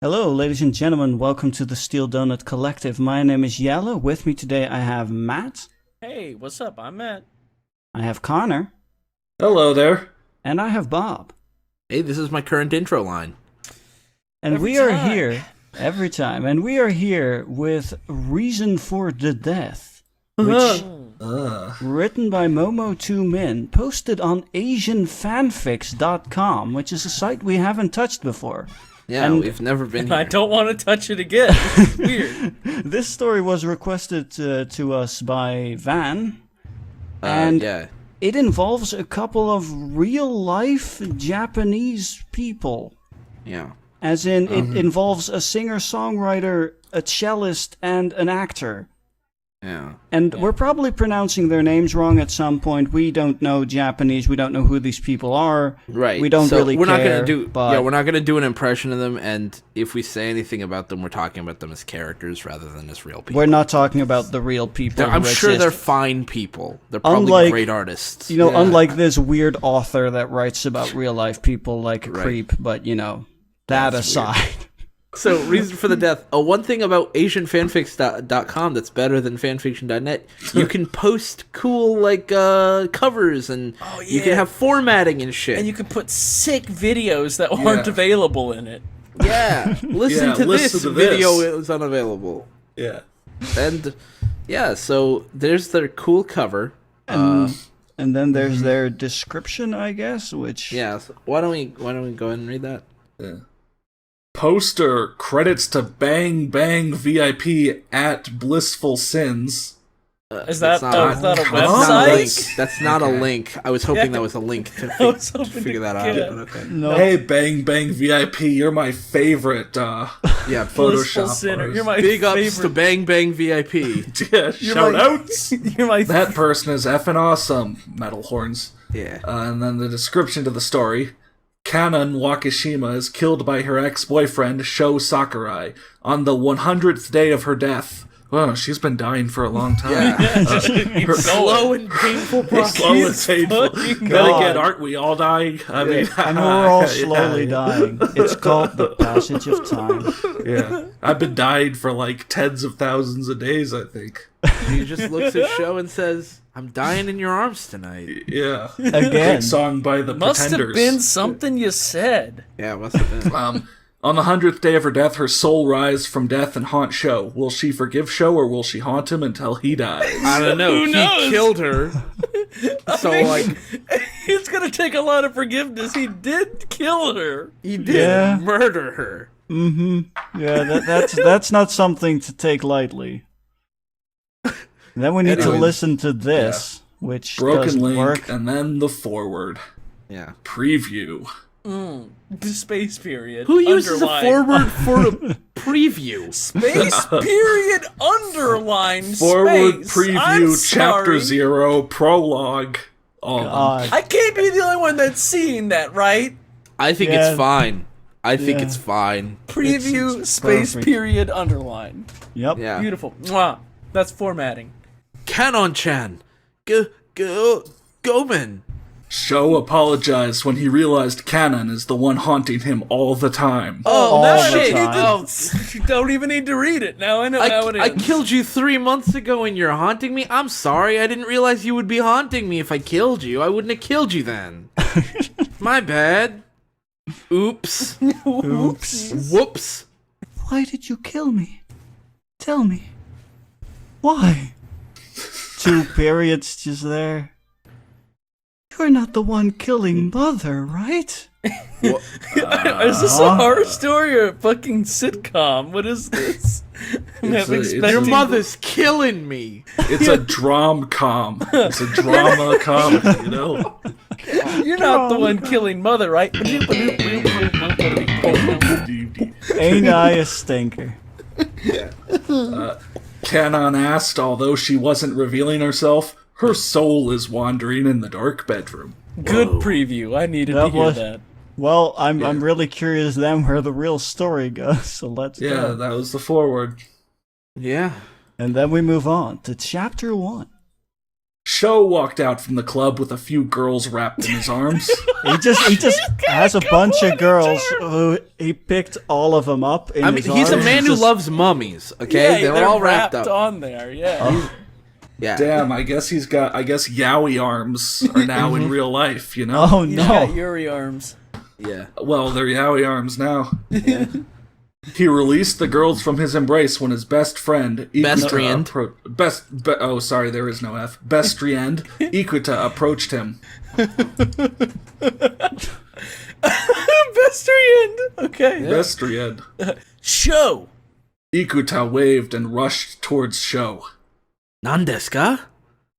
Hello, ladies and gentlemen. Welcome to the Steel Donut Collective. My name is Yellow. With me today I have Matt. Hey, what's up? I'm Matt. I have Connor. Hello there. And I have Bob. Hey, this is my current intro line. And we are here every time. And we are here with Reason for the Death, which written by Momo2Min, posted on AsianFanfics.com, which is a site we haven't touched before. Yeah, And we've never been here. I don't want to touch it again. It's weird. This story was requested to us by Van. And yeah. it involves a couple of real-life Japanese people. Yeah. As in, it involves a singer-songwriter, a cellist, and an actor. Yeah. And we're probably pronouncing their names wrong at some point. We don't know Japanese. We don't know who these people are. Right. We don't really we're care. Not gonna do, but we're not going to do an impression of them, and if we say anything about them, we're talking about them as characters rather than as real people. we're not talking about the real people. I'm who sure exist. they're fine people. They're probably Unlike- great artists. You know, unlike this weird author that writes about real-life people like a Right. creep, but, you know, that That's aside. So, reason for the death. One thing about AsianFanfics.com that's better than fanfiction.net, you can post cool, like, covers, and you can have formatting and shit. And you can put sick videos that aren't available in it. Yeah, listen to this video, it was unavailable. Yeah. And, yeah, so there's their cool cover. And then there's their description, I guess, which... Yeah, so why don't we go ahead and read that? Yeah. Poster credits to Bang Bang VIP at Blissful Sins. Is that a That's not a website? link. That's not a link. I was hoping that was a link to, was hoping figure to that get out. it. Okay. No. Hey, Bang Bang VIP, you're my favorite Yeah, Blissful Photoshop Sinner. artist. You're my big ups to favorite. Bang Bang VIP. Yeah, shout outs. You're my That person is effing awesome, metal horns. Yeah. And then the description to the story. Kanon Wakishima is killed by her ex-boyfriend, Sho Sakurai, on the 100th day of her death. Oh, she's been dying for a long time. Her slow and painful process. Slow and painful. fucking Then God. again, aren't we all dying? I mean, And we're all yeah, slowly dying. It's called the passage of time. Yeah, I've been dying for like tens of thousands of days, I think. He just looks at Sho and says, "I'm dying in your arms tonight." Yeah. Again. Great song by the Must Pretenders. have been something you said. Yeah, it must have been. On the 100th day of her death, her soul rise from death and haunt Sho. Will she forgive Sho, or will she haunt him until he dies? I don't know. Who knows? He killed her. So, like, It's gonna take a lot of forgiveness. He did kill her. he did Yeah. murder her. Yeah, that's not something to take lightly. Then we need to Anyways, listen to this, which Broken doesn't link, work. and then the forward. Yeah. Preview. The space period. Who uses underline. a forward for a preview? Space period underline Forward space. preview, I'm chapter sorry. 0, prologue. All of them. God. I can't be the only one that's seeing that, right? I think Yeah. it's fine. I think Yeah. it's fine. Preview It's space perfect. period underline. Yep. Yeah. Beautiful. Mwah. That's formatting. Kanon-chan. Gomen. Sho apologized when he realized Kanon is the one haunting him all the time. Oh, All now the I shit. need Oh. to, don't even need to read it. Now I know how it I ends. killed you 3 months ago and you're haunting me? I'm sorry, I didn't realize you would be haunting me if I killed you. I wouldn't have killed you then. My bad. Oops. Oops. Whoops. Why did you kill me? Tell me. Why? 2 periods just there. You're not the one killing Mother, right? Is this a horror story or a fucking sitcom? What is this? I'm It's having a- it's Your expecting- mother's killing me. It's a drom-com. It's a drama comedy, you know? You're not the one killing Mother, right? Ain't I a stinker? Kanon asked, although she wasn't revealing herself, her soul is wandering in the dark bedroom. Good preview. I needed to That hear was- that. Well, I'm really curious then where the real story goes, so let's Yeah, go. that was the forward. Yeah. And then we move on to chapter 1. Sho walked out from the club with a few girls wrapped in his arms. He just has a bunch of girls who he picked all of them up in his he's a arms. man who loves mummies. Okay, Yeah, they're all wrapped up. on there. Yeah. Yeah. Damn, I guess Yowie arms are now in real life, you know? Oh He's got no! Yuri arms. Yeah. Well, they're Yowie arms now. He released the girls from his embrace when his best friend Bestriand. There is no F. Bestriand Ikuta approached him. Bestriand. Okay. Bestriand. Show. Ikuta waved and rushed towards Sho. Nandeska?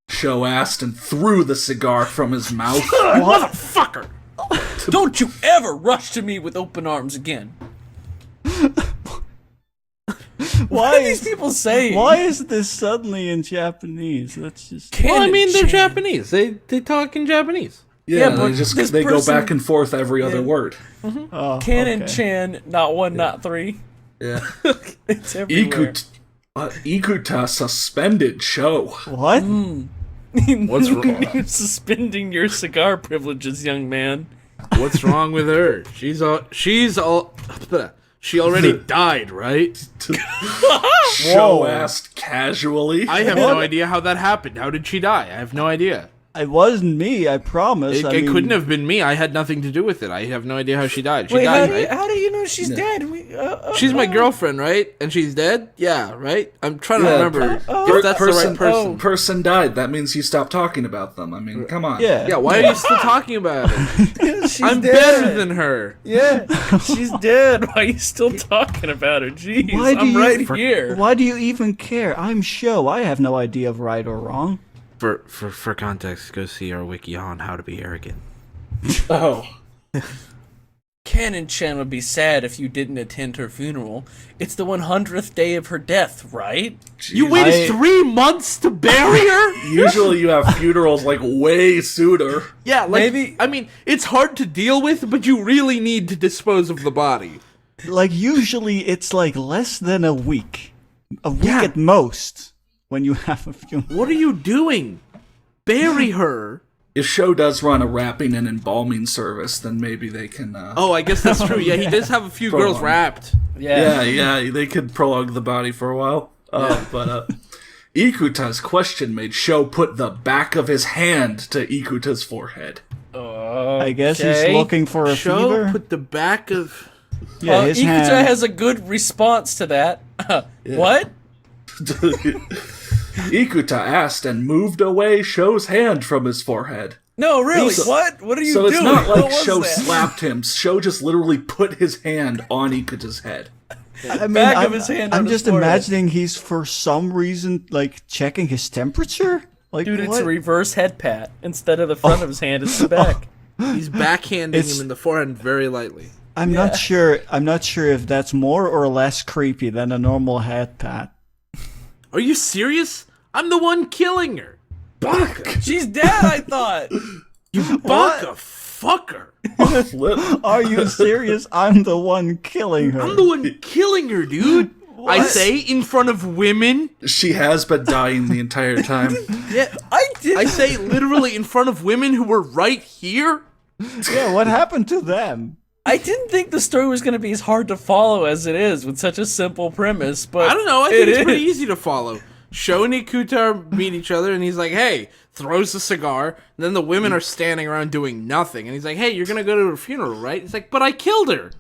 Sho asked and threw the cigar from his mouth. Motherfucker! Don't you ever rush to me with open arms again. What are these people saying? Why is this suddenly in Japanese? That's just. Well, I mean, they're Canon-chan. Japanese. They talk in Japanese. Yeah, but they go back and forth every other word. Oh, Canon okay. Chan, not one, not three. Yeah. It's everywhere. Ikuta suspended Sho. What? What's wrong? You're suspending your cigar privileges, young man. What's wrong with her? She already died, right? Sho asked casually. I have no idea how that happened. How did she die? I have no idea. It wasn't me, I promise. It couldn't have been me. I had nothing to do with it. I have no idea how she died. She Wait, died, right? how do you know she's dead? She's my girlfriend, right? And she's dead? Yeah, right? I'm trying to remember if that's the right person. Person died. That means you stop talking about them. I mean, come on. Yeah. Yeah, why are you still talking about it? She's I'm dead. better than her. Yeah, she's dead. Why are you still talking about her? Jeez, Why do I'm you- right here. Why do you even care? I'm Sho. I have no idea of right or wrong. For context, go see our wiki on how to be arrogant. Oh. Canon Chan would be sad if you didn't attend her funeral. It's the 100th day of her death, right? You waited 3 months to bury her? Usually you have funerals like way sooner. Yeah, like, Maybe- I mean, it's hard to deal with, but you really need to dispose of the body. Like, usually it's like less than a week. A week Yeah. at most. When you have a funeral. What are you doing? Bury her. If Sho does run a wrapping and embalming service, then maybe they can. Oh, I guess that's true. Yeah, he does have a few girls Prolong. wrapped. Yeah, they could prolong the body for a while. But Ikuta's question made Sho put the back of his hand to Ikuta's forehead. I guess he's Okay. looking for a Show fever. put the back of... Yeah, his Ikuta hand. has a good response to that. What? Ikuta asked and moved away Sho's hand from his forehead. No, really? So- What? What are you So doing? it's not What like was Sho that? slapped him. Sho just literally put his hand on Ikuta's head. I mean, back of I'm, his hand I'm on his just forehead. imagining he's for some reason like checking his temperature. Like, Dude, it's what? a reverse head pat. Instead of the front of his hand, it's the back. He's backhanding It's- him in the forehead very lightly. I'm not sure. I'm not sure if that's more or less creepy than a normal head pat. Are you serious? I'm the one killing her. Baka. She's dead, I thought. You baka fucker. Flip. Are you serious? I'm the one killing her. I'm the one killing her, dude. I say in front of women. She has been dying the entire time. Yeah, I did. I say literally in front of women who were right here. Yeah, what happened to them? I didn't think the story was going to be as hard to follow as it is with such a simple premise, but I don't know. I think it's is. pretty easy to follow. Sho and Ikuta meet each other, and he's like, "Hey," throws the cigar. And then the women are standing around doing nothing, and he's like, "Hey, you're gonna go to her funeral, right?" He's like, "But I killed her."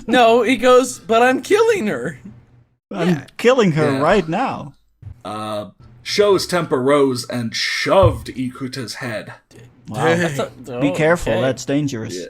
No, he goes, but I'm killing her. I'm killing her Yeah. right now. Sho's temper rose and shoved Ikuta's head. Wow. Be careful, that's dangerous.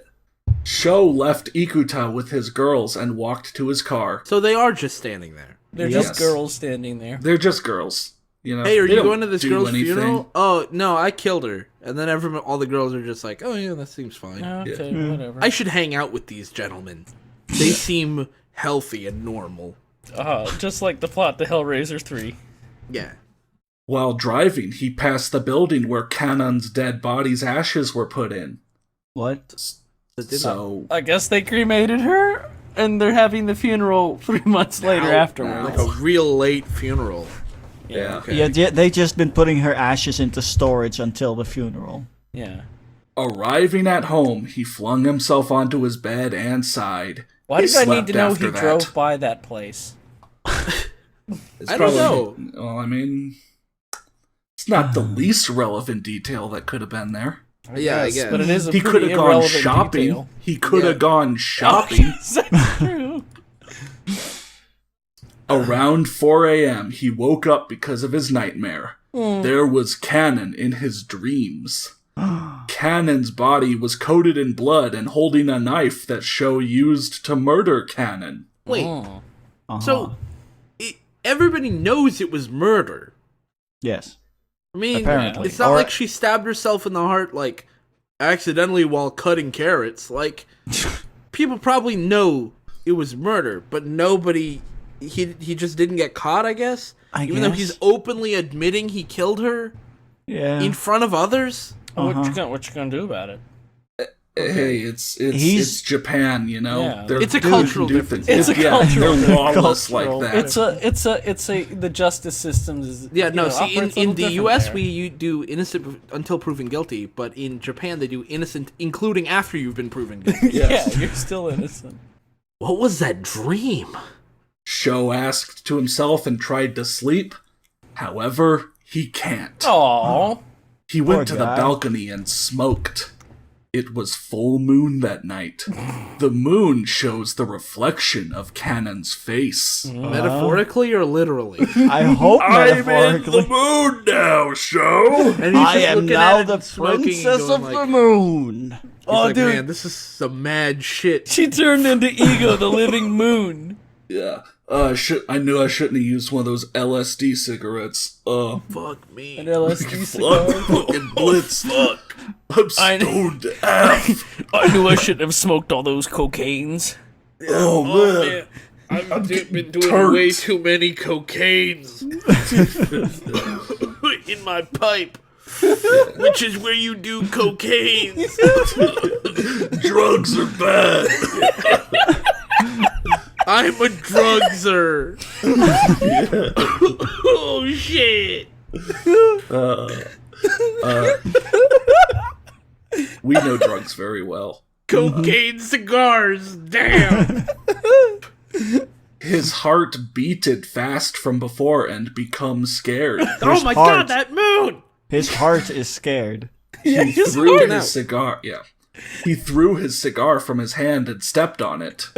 Sho left Ikuta with his girls and walked to his car. So they are just standing there. They're Yes. just girls standing there. They're just girls. You know, Hey, are they you don't going to this do girl's anything. funeral? Oh no, I killed her. And then all the girls are just like, "Oh yeah, that seems fine." Okay, whatever. I should hang out with these gentlemen. They seem healthy and normal. Just like the plot to Hellraiser 3. Yeah. While driving, he passed the building where Kanon's dead body's ashes were put in. What? So, I guess they cremated her, and they're having the funeral 3 months later afterwards. Like a real late funeral. Yeah. Okay. Yeah, they just been putting her ashes into storage until the funeral. Yeah. Arriving at home, he flung himself onto his bed and sighed. Why He did I need slept to know after he that. drove by that place? It's I don't know. Well, I mean, it's not the least relevant detail that could have been there. I guess. But it is a He could pretty have gone irrelevant shopping. detail. He could have Yeah. gone shopping. That's true. Around 4 a.m., he woke up because of his nightmare. There was Cannon in his dreams. Cannon's body was coated in blood and holding a knife that Show used to murder Cannon. Wait, Uh-huh. so everybody knows it was murder. Yes. I mean, Apparently. it's not Or- like she stabbed herself in the heart, like, accidentally while cutting carrots. Like, people probably know it was murder, but nobody... He just didn't get caught, I guess? Even though guess. he's openly admitting he killed her Yeah. in front of others? What you gonna do about it? Hey, it's Japan, you know. Yeah. They're- It's a they cultural can do difference. things. It's a cultural They're lawless Cultural. like that. It's a the justice system is Yeah, no, see, operates a in little the different U.S. there. we do innocent until proven guilty, but in Japan they do innocent including after you've been proven guilty. Yes. Yeah, you're still innocent. What was that dream? Show asked to himself and tried to sleep. However, he can't. Aww. He went Poor to the guy. balcony and smoked. It was full moon that night. The moon shows the reflection of Cannon's face. Metaphorically or literally? I hope metaphorically. moon now, Show! And he's I just am looking now at it the and smoking and princess going of like, the moon. he's Oh, like, dude. man, this is some mad shit. She turned into Ego, the living moon. Yeah. I knew I shouldn't have used one of those LSD cigarettes. Fuck me. An LSD Fuck, cigar. fucking blitz. Fuck. I'm I know. stoned AF. I knew I shouldn't have smoked all those cocaines. Oh, man. I've been doing turned. way too many cocaines in my pipe, which is where you do cocaine. Drugs are bad. I'm a drugser. Oh shit. We know drugs very well. Cocaine cigars. Damn. His heart beated fast from before and become scared. Oh my heart. god, that moon. His heart is scared. He threw his cigar. Yeah. He threw his cigar from his hand and stepped on it.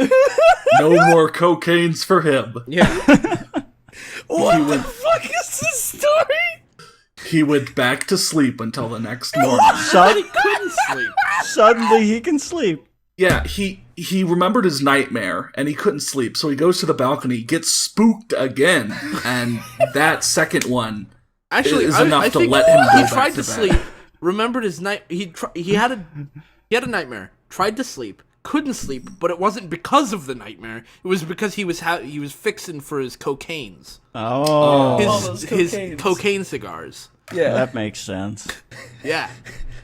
No more cocaines for him. Yeah. What the fuck is this story? He went back to sleep until the next morning. He couldn't sleep. Suddenly he can sleep. Yeah, he remembered his nightmare and he couldn't sleep, so he goes to the balcony, gets spooked again, and that second one Actually, is I enough to think let him go he back tried to to bed. sleep. Remembered his night. He had a nightmare. Tried to sleep. Couldn't sleep, but it wasn't because of the nightmare. It was because he was fixing for his cocaines. Oh, those His cocaines. cocaine cigars. Yeah. that makes sense. Yeah.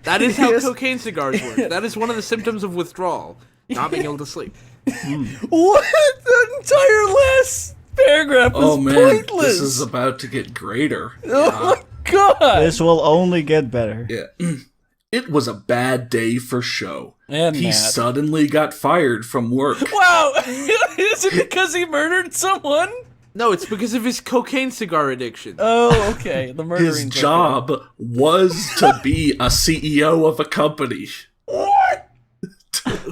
That is how cocaine cigars work. That is one of the symptoms of withdrawal. Not being able to sleep. What? The entire last paragraph was Oh man, pointless. this is about to get greater. Oh my god. This will only get better. Yeah. It was a bad day for Show. And He mad. suddenly got fired from work. Wow. Is it because he murdered someone? No, it's because of his cocaine cigar addiction. Oh, okay. The murdering. His job was to be a CEO of a company. What?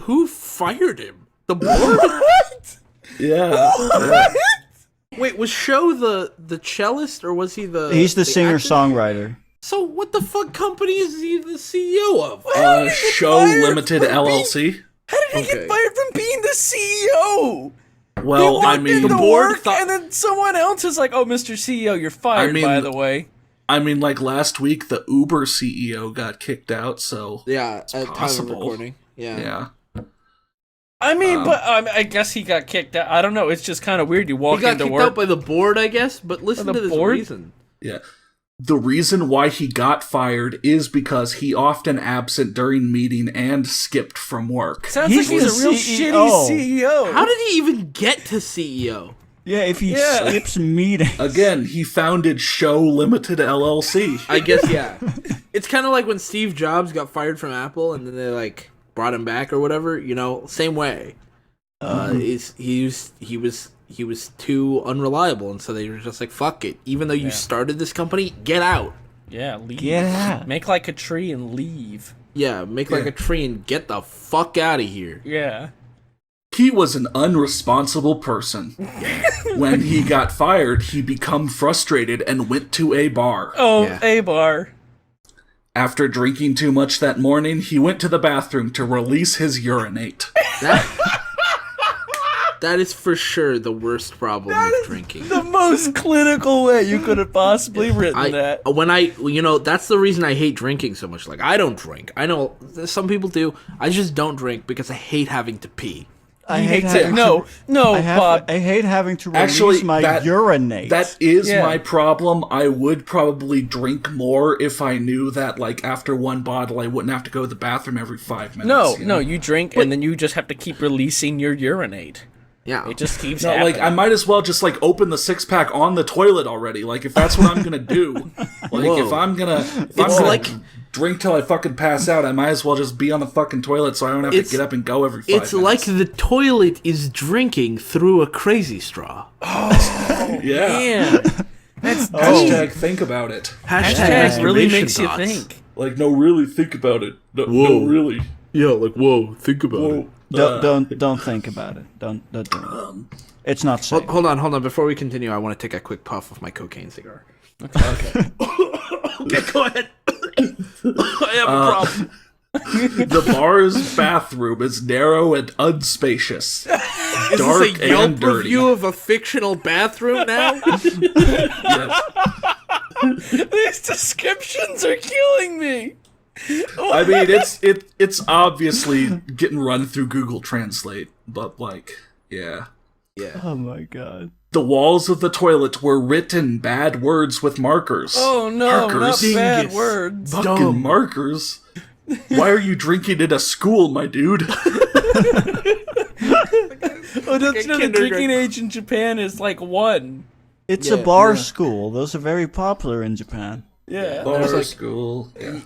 Who fired him? The board? What? Yeah. What? Wait, was Show the cellist or was he the? He's the actor? singer-songwriter. So what the fuck company is he the CEO of? Show fired Limited from LLC. How did he Okay. get fired from being the CEO? Well, he I walked mean, into board work, thought- and then someone else is like, "Oh, Mr. CEO, you're fired." I mean- by the way, like last week, the Uber CEO got kicked out. So Yeah, at time of possible. recording. Yeah. yeah. I mean, but I guess he got kicked out. I don't know. It's just kind of weird. You He walk got into kicked work. out by the board, I guess. But listen By to the this board? reason. Yeah. The reason why he got fired is because he often absent during meeting and skipped from work. Sounds He's like he's the a real CEO. shitty CEO. How did he even get to CEO? Yeah, if he skips meetings. Again, he founded Show Limited LLC. I guess, yeah. It's kind of like when Steve Jobs got fired from Apple and then they, like, brought him back or whatever, you know, same way. He was too unreliable, and so they were just like, fuck it. Even though you started this company, get out. Yeah, leave. Get out. Make like a tree and leave. Yeah, make like a tree and get the fuck out of here. Yeah. He was an unresponsible person. When he got fired, he became frustrated and went to a bar. Oh, Yeah. a bar. After drinking too much that morning, he went to the bathroom to release his urinate. That is for sure the worst problem with drinking. The most clinical way you could have possibly written that. That's the reason I hate drinking so much. Like, I don't drink. I know some people do. I just don't drink because I hate having to pee. I hate it. No, Bob. I hate having to release my urinate. That is my problem. I would probably drink more if I knew that, like, after one bottle, I wouldn't have to go to the bathroom every 5 minutes. No, you drink and then you just have to keep releasing your urinate. Yeah. It just keeps No, happening. like, I might as well just, like, open the 6-pack on the toilet already. Like, if that's what I'm gonna do. Like, if I'm gonna drink till I fucking pass out, I might as well just be on the fucking toilet so I don't have to get up and go every 5 minutes. It's like the toilet is drinking through a crazy straw. Yeah. Man. That's Hashtag think about it. Hashtag really masturbation makes you thoughts. think. Like, no, really think about it. No, really. Yeah, like, whoa, think about it. Don't think about it. Don't do it. It's not safe. Hold on. Before we continue, I want to take a quick puff of my cocaine cigar. Okay. Okay, go ahead. I have a problem. The bar's bathroom is narrow and unspacious. Is Dark this a Yelp and dirty. review of a fictional bathroom now? Yes. These descriptions are killing me. I mean, it's obviously getting run through Google Translate, but, like, yeah. Oh my god. The walls of the toilet were written bad words with markers. Oh no, Markers. not bad Dingus. words. Fucking dumb. markers. Why are you drinking at a school, my dude? Oh, don't you know the kindergarten. drinking age in Japan is like 1? It's a bar school. Those are very popular in Japan. Yeah. Bar school. Yeah.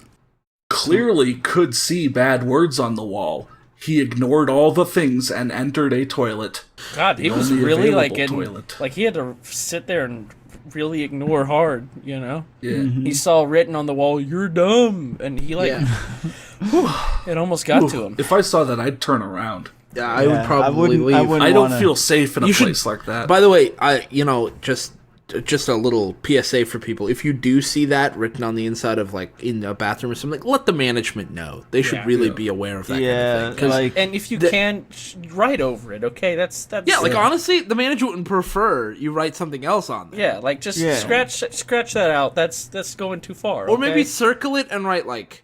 Clearly could see bad words on the wall. He ignored all the things and entered a toilet. God, he was only really like available in, toilet. like he had to sit there and really ignore hard, you know? Yeah. He saw written on the wall, "You're dumb," and he like it almost got to him. If I saw that, I'd turn around. Yeah, I would probably leave. I don't wanna- feel safe in a You should- place like that. By the way, just a little PSA for people. If you do see that written on the inside of, like, in a bathroom or something, let the management know. They should really be aware of that kind of thing. 'Cause like And if you can, write over it, okay? That's yeah, like, honestly, the management would prefer you write something else on there. yeah, like just scratch that out. That's going too far. Or maybe okay? circle it and write, like,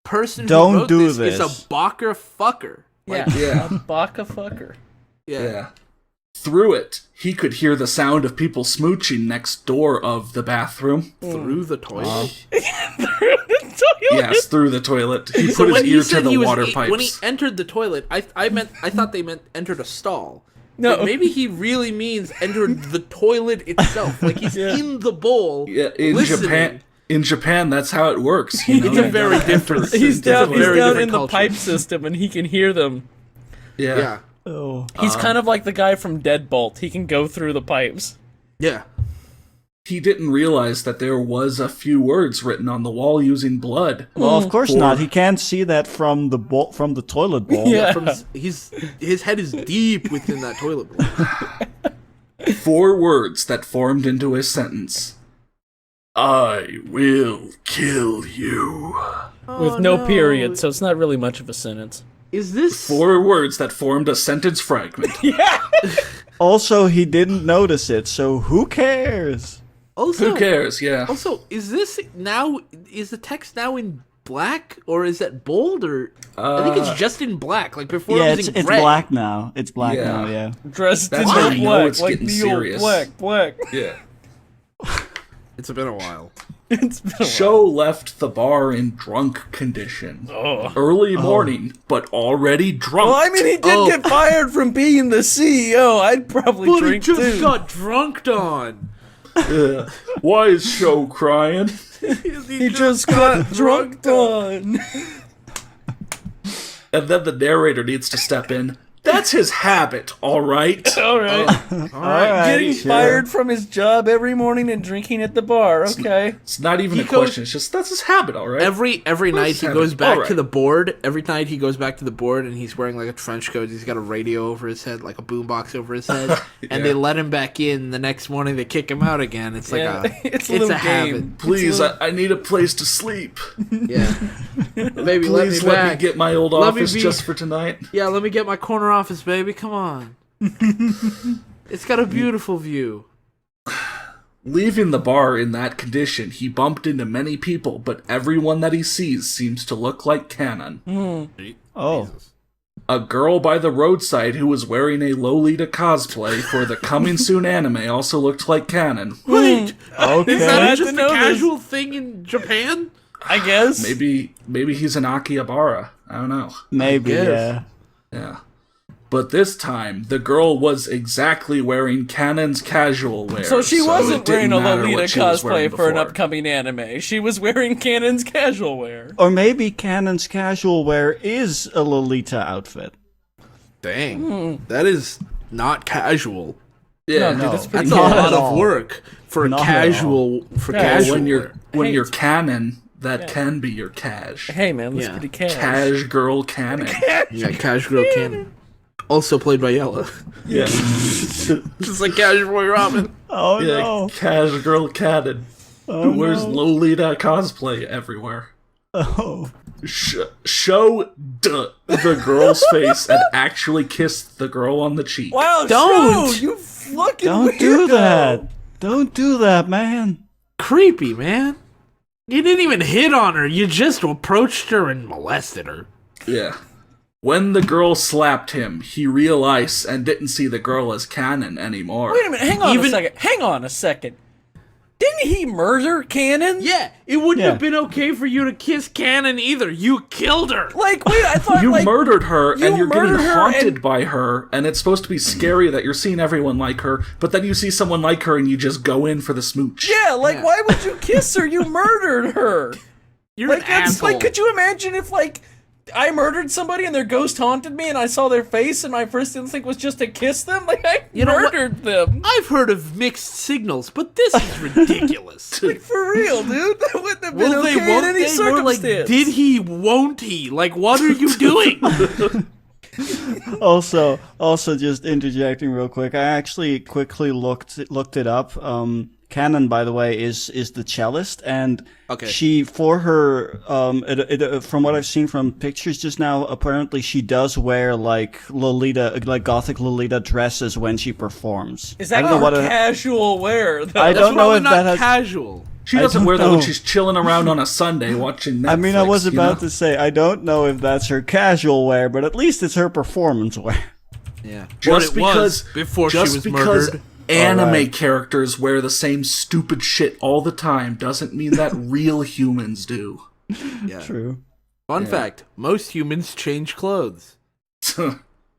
person Don't who wrote do this is this. a Bacher fucker. yeah, Yeah. a baka fucker. Yeah. Through it, he could hear the sound of people smooching next door of the bathroom. Through the toilet. Yes, through the toilet. He So put when his ear he to said the he was water when he pipes. entered the toilet, I thought they meant entered a stall. No. But maybe he really means entered the toilet itself. Like, he's in the bowl. Yeah, in listening. Japan, that's how it works. You know? It's a very different. He's down very in different the culture. pipe system and he can hear them. Yeah. Oh. He's kind of like the guy from Deadbolt. He can go through the pipes. Yeah. He didn't realize that there was a few words written on the wall using blood. Well, of course not. He can't see that from the toilet bowl. Yeah. His head is deep within that toilet bowl. 4 words that formed into a sentence. I will kill you. With no period, so it's not really much of a sentence. Is this 4 words that formed a sentence fragment. Also, he didn't notice it, so who cares? also? Who cares? Yeah. Also, is the text now in black, or is that bold, or I think it's just in black. Like, before Yeah, it was it's in red. black now. It's black Yeah. now, yeah. Dressed That's in how the you know black, it's like getting the serious. old black. Yeah. It's been a while. It's been a while. Show left the bar in drunk condition. Early morning, but already drunk. Well, I mean, he did get fired from being the CEO. I'd probably But he drink just too. got drunked on. Yeah. Why is Show crying? He just got drunked on. And then the narrator needs to step in. That's his habit, all right? All right. All right, Getting sure. fired from his job every morning and drinking at the bar. Okay. It's not even He a goes- question. It's just, that's his habit, all right? Every night he Seven. goes back Alright. to the board. Every night he goes back to the board and he's wearing like a trench coat. He's got a radio over his head, like a boombox over his head. And they let him back in. The next morning they kick him out again. It's like Yeah, it's a little a habit. game. Please, I need a place to sleep. Yeah. Baby, let me Please let back. me get my old Let me office be- just for tonight. Yeah, let me get my corner office, baby. Come on. It's got a beautiful view. Leaving the bar in that condition, he bumped into many people, but everyone that he sees seems to look like Cannon. Oh. A girl by the roadside who was wearing a Lolita cosplay for the coming soon anime also looked like Cannon. Wait, Okay. is that Glad just to a know this. casual thing in Japan? I guess. Maybe he's an Akihabara. I don't know. Maybe, guess. yeah. Yeah. But this time, the girl was exactly wearing Cannon's casual wear. So she it wasn't didn't wearing a matter Lolita what she was wearing cosplay for an before. upcoming anime. She was wearing Cannon's casual wear. Or maybe Cannon's casual wear is a Lolita outfit. Dang. That is not casual. Yeah, No, dude, that's pretty That's a Not lot at of all. work for Not at casual for Yeah, casual. when you're wear. when Hey, you're it's- Cannon, that can be your cash. Hey man, that's Yeah. pretty cash. Cash girl Cannon. Yeah, casual cannon. Also played by Yella. Yeah. Just like Casual Boy Robin. Oh, Yeah, no. cash girl Cannon. Oh, Who wears no. Lolita cosplay everywhere. Oh. Show the girl's face and actually kiss the girl on the cheek. Wow, Don't. Sho, you fucking Don't do weirdo. that. Don't do that, man. Creepy, man. You didn't even hit on her. You just approached her and molested her. Yeah. When the girl slapped him, he realized and didn't see the girl as Cannon anymore. Wait a minute, hang on a Even- second. Hang on a second. Didn't he murder Cannon? Yeah, it wouldn't Yeah. have been okay for you to kiss Cannon either. You killed her. Like, wait, I thought You like murdered her, you and you're getting murdered her haunted and- by her, and it's supposed to be scary that you're seeing everyone like her, but then you see someone like her and you just go in for the smooch. Yeah, like Yeah. why would you kiss her? You murdered her. You're Like an that's asshole. like could you imagine if like I murdered somebody and their ghost haunted me and I saw their face and my first instinct was just to kiss them? Like I You know what? murdered them. I've heard of mixed signals, but this is ridiculous. Like for real, dude. That wouldn't have been Will okay they? in Won't any they? More like, circumstance. did he? Won't he? Like, what are you doing? Also, just interjecting real quick. I actually quickly looked it up. Cannon, by the way, is the cellist, and Okay. she for her from what I've seen from pictures just now, apparently she does wear like gothic Lolita dresses when she performs. Is that I don't know her what casual wear? Though? I That's don't know probably if not that has. casual. She I doesn't don't wear that when know. she's chilling around on a Sunday watching Netflix. I mean, I was you about know? to say I don't know if that's her casual wear, but at least it's her performance wear. Yeah. Just What it because was before just she was because murdered. anime Alright. characters wear the same stupid shit all the time doesn't mean that real humans do. Yeah. True. Fun fact: most humans change clothes.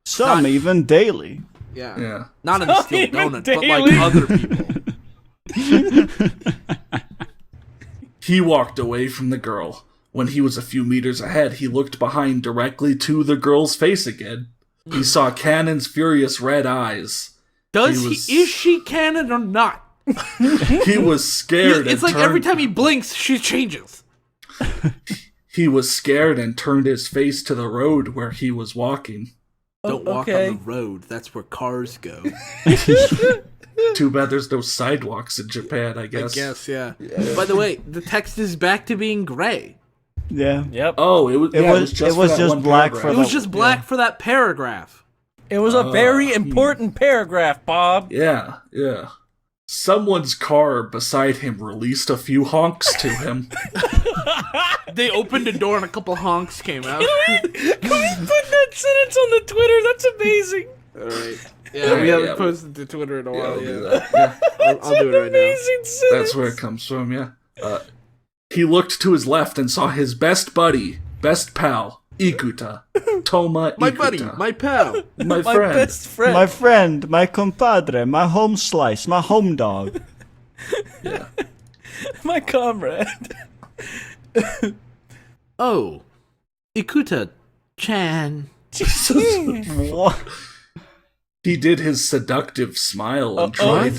Some even daily. Yeah. Yeah. Not in the steel even donut, but daily. like other people. He walked away from the girl. When he was a few meters ahead, he looked behind directly to the girl's face again. He saw Cannon's furious red eyes. Does He he? was- Is she canon or not? He was scared. It's and like every turned- time he blinks, she changes. He was scared and turned his face to the road where he was walking. Don't walk okay. on the road. That's where cars go. Too bad there's no sidewalks in Japan, I I guess. guess, yeah. By the way, the text is back to being gray. Yeah. Yep. Oh, it was. It yeah, was- it was just, it for was that just one black paragraph. It was just black for that paragraph. It was a very important paragraph, Bob. Yeah, yeah. Someone's car beside him released a few honks to him. They opened a door and a couple honks came out. Can we put that sentence on the Twitter? That's amazing. Alright. Yeah, we haven't yeah. posted to Twitter in a Yeah, while. I'll do Yeah, that. Yeah, I'll do it right now. Amazing sentence. that's where it comes from. Yeah. He looked to his left and saw his best buddy, best pal, Ikuta. Toma My Ikuta. buddy, my pal. my My friend. best friend. My friend, my compadre, my home slice, my home dog. Yeah. My comrade. Oh, Ikuta-chan. What? He did his seductive smile and Uh-oh.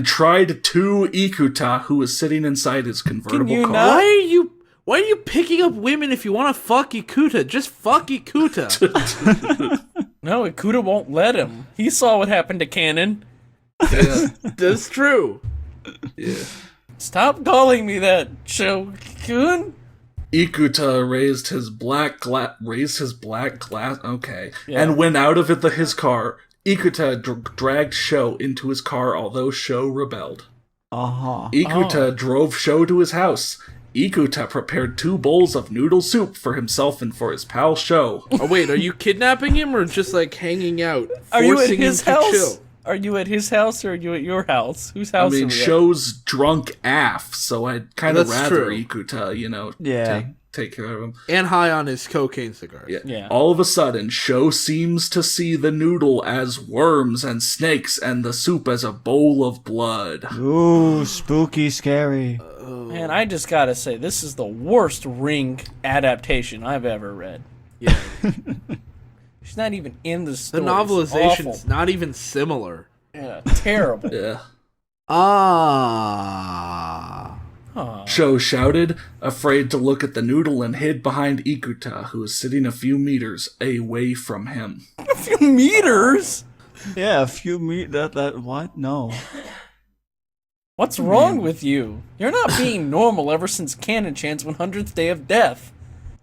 tried to Ikuta, who was sitting inside his convertible you car. not- Why are you picking up women if you want to fuck Ikuta? Just fuck Ikuta. No, Ikuta won't let him. He saw what happened to Cannon. Yeah. That's true. Yeah. Stop calling me that, Shogun. Ikuta raised his black glass. Okay, Yeah. and went out of his car. Ikuta dragged Sho into his car, although Sho rebelled. Uh-huh. Ikuta drove Sho to his house. Ikuta prepared 2 bowls of noodle soup for himself and for his pal Sho. Oh wait, are you kidnapping him or just like hanging out? Are you at forcing his him to house? chill? Are you at his house or are you at your house? Whose I house mean, are we at? Sho's drunk AF, so I'd kind of That's rather true. Ikuta, Yeah. take care of him. And high on his cocaine cigar. Yeah. All of a sudden, Sho seems to see the noodle as worms and snakes and the soup as a bowl of blood. Ooh, spooky, scary. Man, I just gotta say, this is the worst Ring adaptation I've ever read. Yeah. She's not even in the The story. novelization's not even similar. Yeah, terrible. Yeah. Ah. Aw. Sho shouted, afraid to look at the noodle, and hid behind Ikuta, who was sitting a few meters away from him. A few meters? Yeah, if you meet that, what? No. What's wrong with you? You're not being normal ever since Cannon Chan's 100th day of death.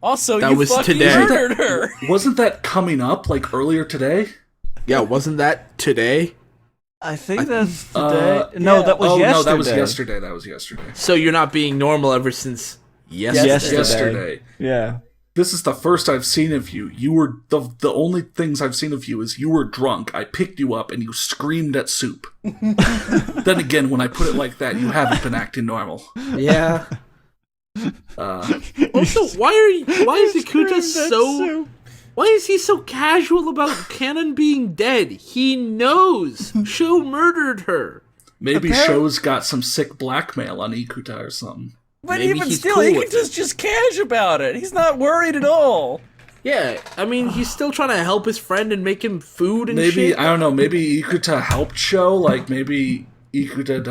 Also, That you was fucking today. murdered her. Wasn't that coming up, like, earlier today? Yeah, wasn't that today? I think that's today. No, yeah. that was yesterday. No, that was yesterday. That was yesterday. So you're not being normal ever since yesterday? Yesterday. Yesterday. Yeah. This is the first I've seen of you. You were the only things I've seen of you is you were drunk. I picked you up and you screamed at soup. Then again, when I put it like that, you haven't been acting normal. Yeah. Also, why is Ikuta so... Why is he so casual about Cannon being dead? He knows Sho murdered her. Maybe Sho's got some sick blackmail on Ikuta or something. But Maybe even he's still, cool he with can just cash about it. He's not worried at all. Yeah, I mean, he's still trying to help his friend and make him food and Maybe, shit. I don't know, maybe Ikuta helped Sho, like, maybe Ikuta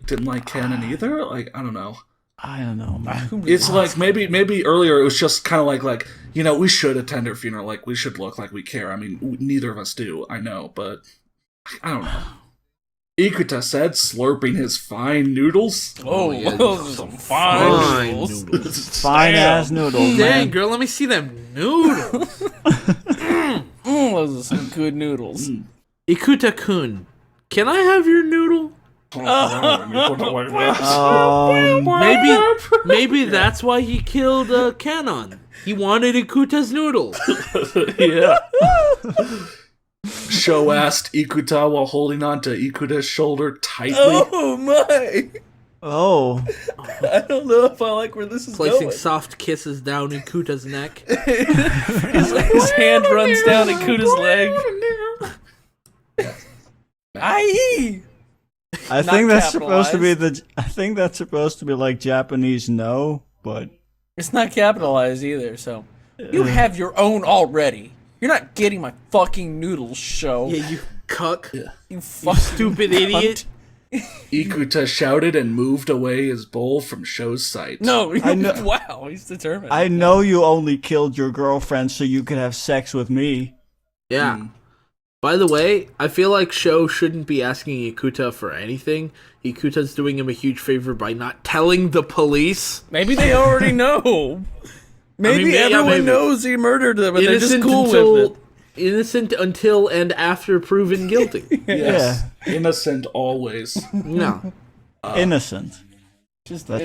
didn't like Canon either? Like, I don't know. I don't know, man. It's like, maybe earlier it was just kind of like, we should attend her funeral, like, we should look like we care. I mean, neither of us do, I know, but I don't know. Ikuta said, slurping his fine noodles. Oh, yeah, those are some fine fine noodles. noodles. Fine ass noodles, Dang, man. girl, let me see them noodles. Those are some good noodles. Ikuta-kun, can I have your noodle? Maybe that's why he killed Canon. He wanted Ikuta's noodle. Yeah. Sho asked Ikuta while holding onto Ikuta's shoulder tightly. Oh my! Oh. I don't know if I like where this is Placing going. soft kisses down Ikuta's neck. His hand runs down Ikuda's leg. Aye! I Not think that's supposed to be capitalized. I think that's supposed to be like Japanese no, but It's not capitalized either, so. You have your own already. You're not getting my fucking noodles, Show. Yeah, you cuck. You fucking Stupid idiot. Ikuta shouted and moved away his bowl from Sho's sight. No, I know- wow, he's determined. I know you only killed your girlfriend so you could have sex with me. Yeah. By the way, I feel like Sho shouldn't be asking Ikuta for anything. Ikuta's doing him a huge favor by not telling the police. Maybe they already know. Maybe everyone knows he murdered them, and they're just cool with it. Innocent until and after proven guilty. Yes. Innocent always. No. Innocent.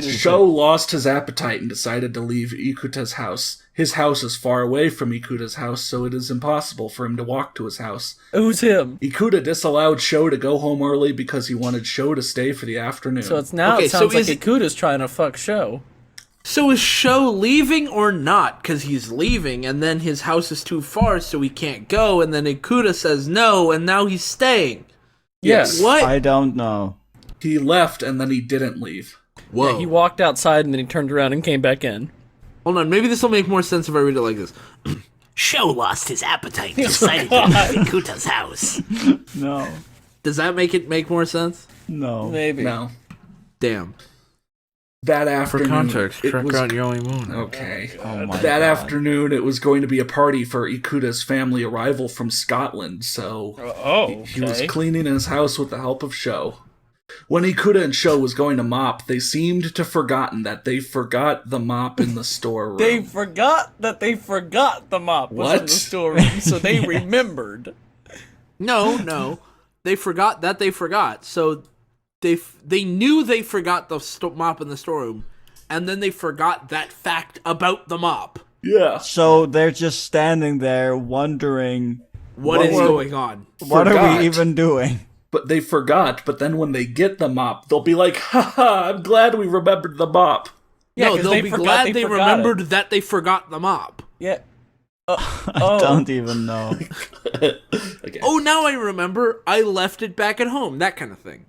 Sho lost his appetite and decided to leave Ikuta's house. His house is far away from Ikuta's house, so it is impossible for him to walk to his house. Who's him? Ikuta disallowed Sho to go home early because he wanted Sho to stay for the afternoon. So it's now Okay, it sounds so like is- Ikuta's trying to fuck Sho. So is Sho leaving or not? Because he's leaving, and then his house is too far, so he can't go, and then Ikuta says no, and now he's staying. Yes. What? I don't know. He left and then he didn't leave. Whoa. Yeah, he walked outside and then he turned around and came back in. Hold on, maybe this will make more sense if I read it like this. Sho lost his appetite and decided to leave Ikuta's house. No. Does that make more sense? No. Maybe. No. Damn. That For afternoon, context, it check was- out Yoli Moon. Okay. Oh my That God. afternoon, it was going to be a party for Ikuta's family arrival from Scotland, so he was cleaning his house with the help of Sho. When Ikuta and Sho was going to mop, they seemed to forgotten that they forgot the mop in the storeroom. They forgot that they forgot the mop was in What? the storeroom, so they remembered. No. They forgot that they forgot. So they knew they forgot the mop in the storeroom, and then they forgot that fact about the mop. Yeah. So they're just standing there wondering, What is What- going on? what are Forgot. we even doing? But they forgot, but then when they get the mop, they'll be like, haha, I'm glad we remembered the mop. Yeah, No, 'cause they'll they be forgot glad they they forgot remembered it. that they forgot the mop. Yeah. I don't even know. Okay. Oh, now I remember. I left it back at home. That kind of thing.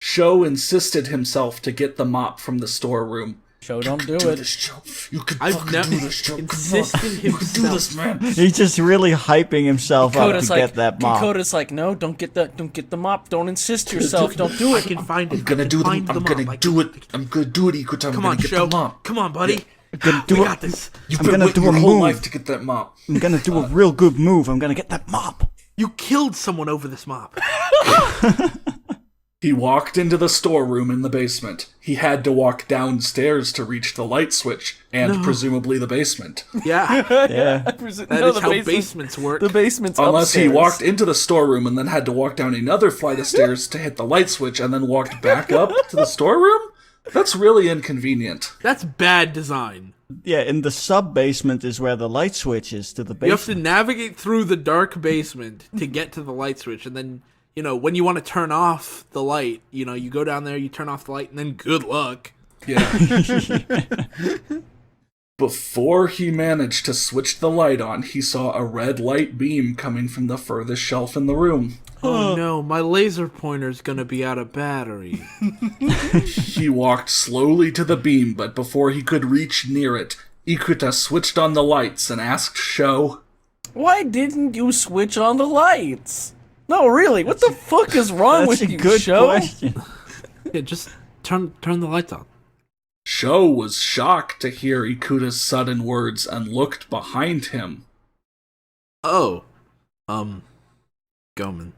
Sho insisted himself to get the mop from the storeroom. Sho, don't do Do it. this, Sho. You can I've fucking never do this, Sho. Come on. insisted You can do this, man. He's just really hyping himself up to get that mop. Dakota's like, no, don't get the mop. Don't insist yourself. Don't do I it. can find it. I'm gonna I can do them. find I'm the gonna mop. do it. I'm gonna do it, Ikuta. I'm Come gonna on, get Sho. the mop. Come on, buddy. I'm gonna do We it. got this. You've I'm been gonna waiting do a your whole move. life to get that mop. I'm gonna do a real good move. I'm gonna get that mop. You killed someone over this mop. He walked into the storeroom in the basement. He had to walk downstairs to reach the light switch, and presumably the basement. Yeah, Yeah. that is how basements work. The basement's Unless he upstairs. walked into the storeroom and then had to walk down another flight of stairs to hit the light switch and then walked back up to the storeroom? That's really inconvenient. That's bad design. Yeah, in the sub basement is where the light switch is to the You have to basement. navigate through the dark basement to get to the light switch, and then, when you want to turn off the light, you go down there, you turn off the light, and then good luck. Yeah. Before he managed to switch the light on, he saw a red light beam coming from the furthest shelf in the room. Oh no, my laser pointer's gonna be out of battery. He walked slowly to the beam, but before he could reach near it, Ikuta switched on the lights and asked Sho, Why didn't you switch on the lights? No, really, what the fuck is wrong That's with a you, good Sho? question. Yeah, just turn the lights on. Sho was shocked to hear Ikuta's sudden words and looked behind him. Oh, Goman.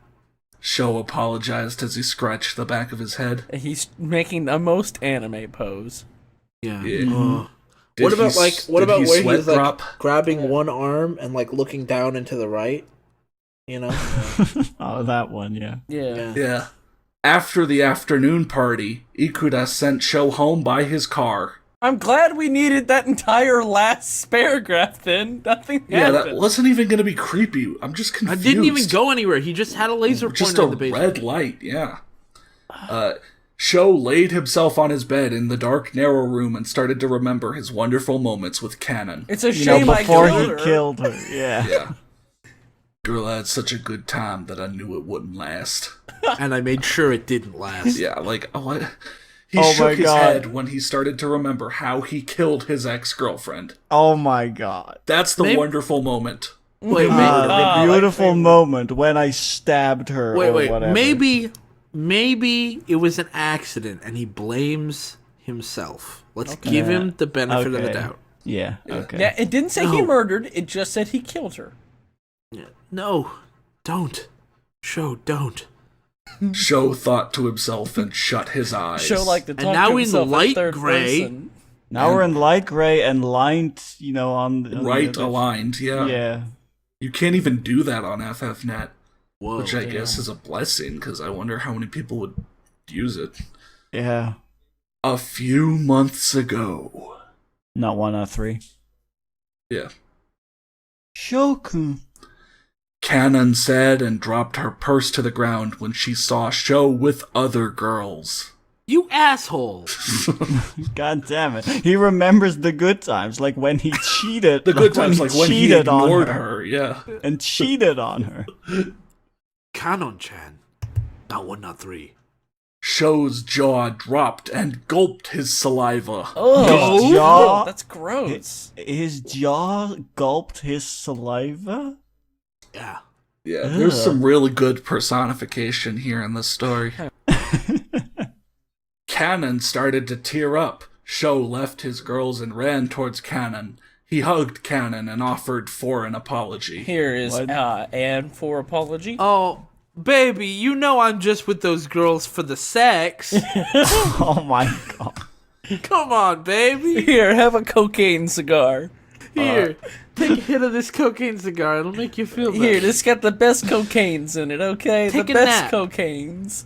Sho apologized as he scratched the back of his head. He's making the most anime pose. Yeah. Yeah. Did What about he- what did about he where sweat he's like drop? grabbing one arm and like looking down and to the right? Oh, that one, yeah. Yeah. Yeah. After the afternoon party, Ikuta sent Sho home by his car. I'm glad we needed that entire last paragraph then. Nothing Yeah, happened. that wasn't even going to be creepy. I'm just I confused. didn't even go anywhere. He just had a laser Just pointer a in the basement. red light, yeah. Sho laid himself on his bed in the dark, narrow room and started to remember his wonderful moments with Cannon. It's a You know, shame I before killed he her. killed her, yeah. Yeah. Girl, I had such a good time that I knew it wouldn't last. And I made sure it didn't last. Yeah, like, what? He Oh my shook his God. head when he started to remember how he killed his ex-girlfriend. Oh my god. That's the Maybe- wonderful moment. Wait, The beautiful moment when I stabbed her or whatever. Maybe it was an accident and he blames himself. Let's give him the benefit of the Okay. doubt. Yeah, okay. Yeah, it didn't say he No. murdered, it just said he killed her. No, don't. Sho, don't. Sho thought to himself and shut his eyes. Show like to talk now to in himself light third gray- person. Now we're in light gray and lined, on the Right the- aligned, yeah. Yeah. You can't even do that on FFnet, Whoa. which I guess is a blessing, because I wonder how many people would use it. Yeah. A few months ago. Not 1 out of 3. Yeah. Shoku. Canon said and dropped her purse to the ground when she saw Sho with other girls. You asshole. God damn it. He remembers the good times, like when he cheated. The good times, like when he cheated on ignored her, yeah. And cheated on her. Kanon-chan. Not 1, not 3. Sho's jaw dropped and gulped his saliva. Oh, His jaw- that's gross. His jaw gulped his saliva? Yeah. Yeah, there's some really good personification here in this story. Canon started to tear up. Sho left his girls and ran towards Canon. He hugged Canon and offered for an apology. Here is What? Anne for apology. Oh, baby, you know I'm just with those girls for the sex. Oh my god. Come on, baby. Here, have a cocaine cigar. Here, take a hit of this cocaine cigar. It'll make you feel better. Here, this got the best cocaines in it, okay? Take the a best nap. cocaines.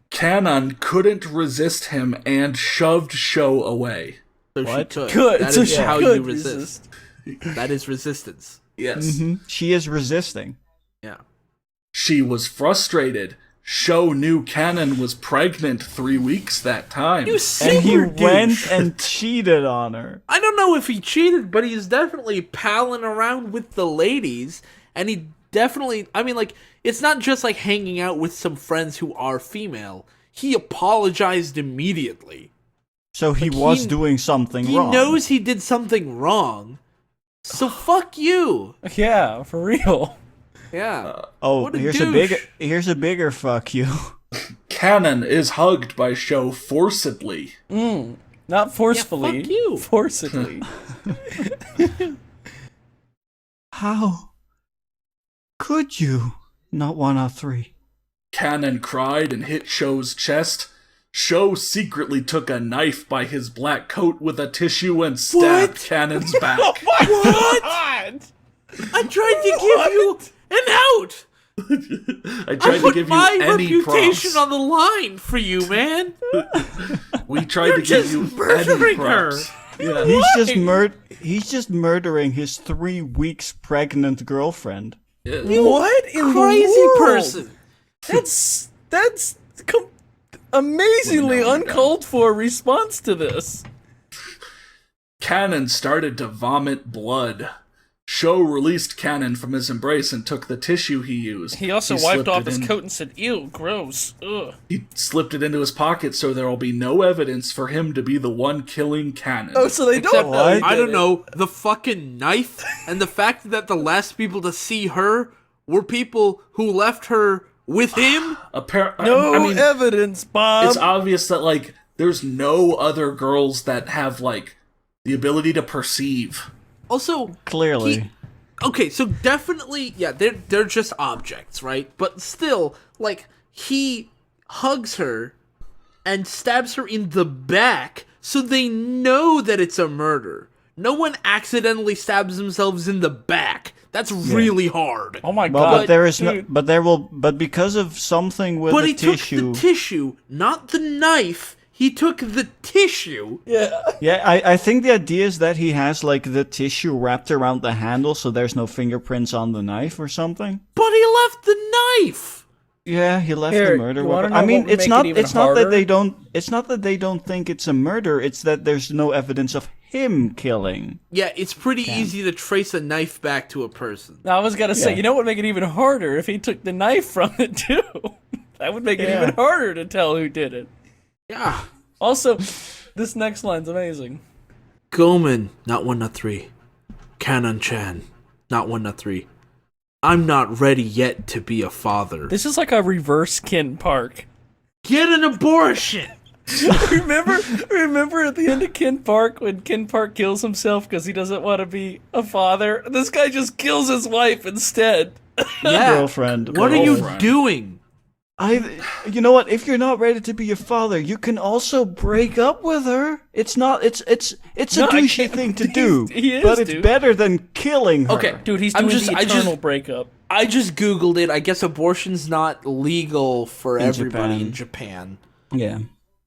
Canon couldn't resist him and shoved Sho away. So What? she could. Good. That so is she how could you resist. That is resistance. Yes. She is resisting. Yeah. She was frustrated. Sho knew Canon was pregnant 3 weeks that time. You And he super went douche. and cheated on her. I don't know if he cheated, but he's definitely palling around with the ladies, and he definitely, I mean, like, it's not just like hanging out with some friends who are female. He apologized immediately. So he Like, was he- doing something He wrong. knows he did something wrong. So fuck you. Yeah, for real. Yeah. Oh, What a here's douche. a bigger fuck you. Canon is hugged by Sho forcibly. Not forcefully. fuck you. Forcibly. How could you? Not 1 out of 3. Canon cried and hit Sho's chest. Sho secretly took a knife by his black coat with a tissue and stabbed What? Canon's back. What? I tried to give you an out. I I tried to put give you my any reputation props. on the line for you, man. We tried You're to give just you murdering any props. Yeah. He's just murdering his 3 weeks pregnant girlfriend. What in Crazy the world? person. That's amazingly uncalled for response to this. Canon started to vomit blood. Sho released Canon from his embrace and took the tissue he used. He also He wiped slipped off it his in- coat and said, "Ew, gross." Ugh. He slipped it into his pocket so there will be no evidence for him to be the one killing Canon. Oh, so they Except, don't know. he I did don't it. know, the fucking knife and the fact that the last people to see her were people who left her with him. No I mean, evidence, Bob. it's obvious that, like, there's no other girls that have, like, the ability to perceive. Also, Clearly. okay, so definitely, yeah, they're just objects, right? But still, like, he hugs her and stabs her in the back, so they know that it's a murder. No one accidentally stabs themselves in the back. That's really hard. Oh my Well, god. but there is dude. but because of something with But the he tissue. took the tissue, not the knife. He took the tissue. Yeah, I think the idea is that he has like the tissue wrapped around the handle, so there's no fingerprints on the knife or something. But he left the knife. Yeah, he left Here, the murder you wanna weapon. know I what mean, would it's make not it even it's not that harder? they don't think it's a murder. It's that there's no evidence of him killing. Yeah, it's pretty easy to trace a knife back to a person. Now, I was gonna say, Yeah. you know what would make it even harder if he took the knife from it too. That would make it even harder to tell who did it. Yeah. Also, this next line's amazing. Goman, not 1, not 3. Kanon-chan, not 1, not 3. I'm not ready yet to be a father. This is like a reverse Kin Park. Get an abortion! Remember at the end of Kin Park when Kin Park kills himself because he doesn't want to be a father? This guy just kills his wife instead. Yeah. Girlfriend. What are you Girlfriend. doing? You know what? If you're not ready to be a father, you can also break up with her. It's not. It's a No, I douchey can't- thing to do. he is, but it's dude. better than killing her. Okay, Dude, he's I'm doing just- the I just- eternal breakup. I just googled it. I guess abortion's not legal for everybody Japan. in Japan. Yeah.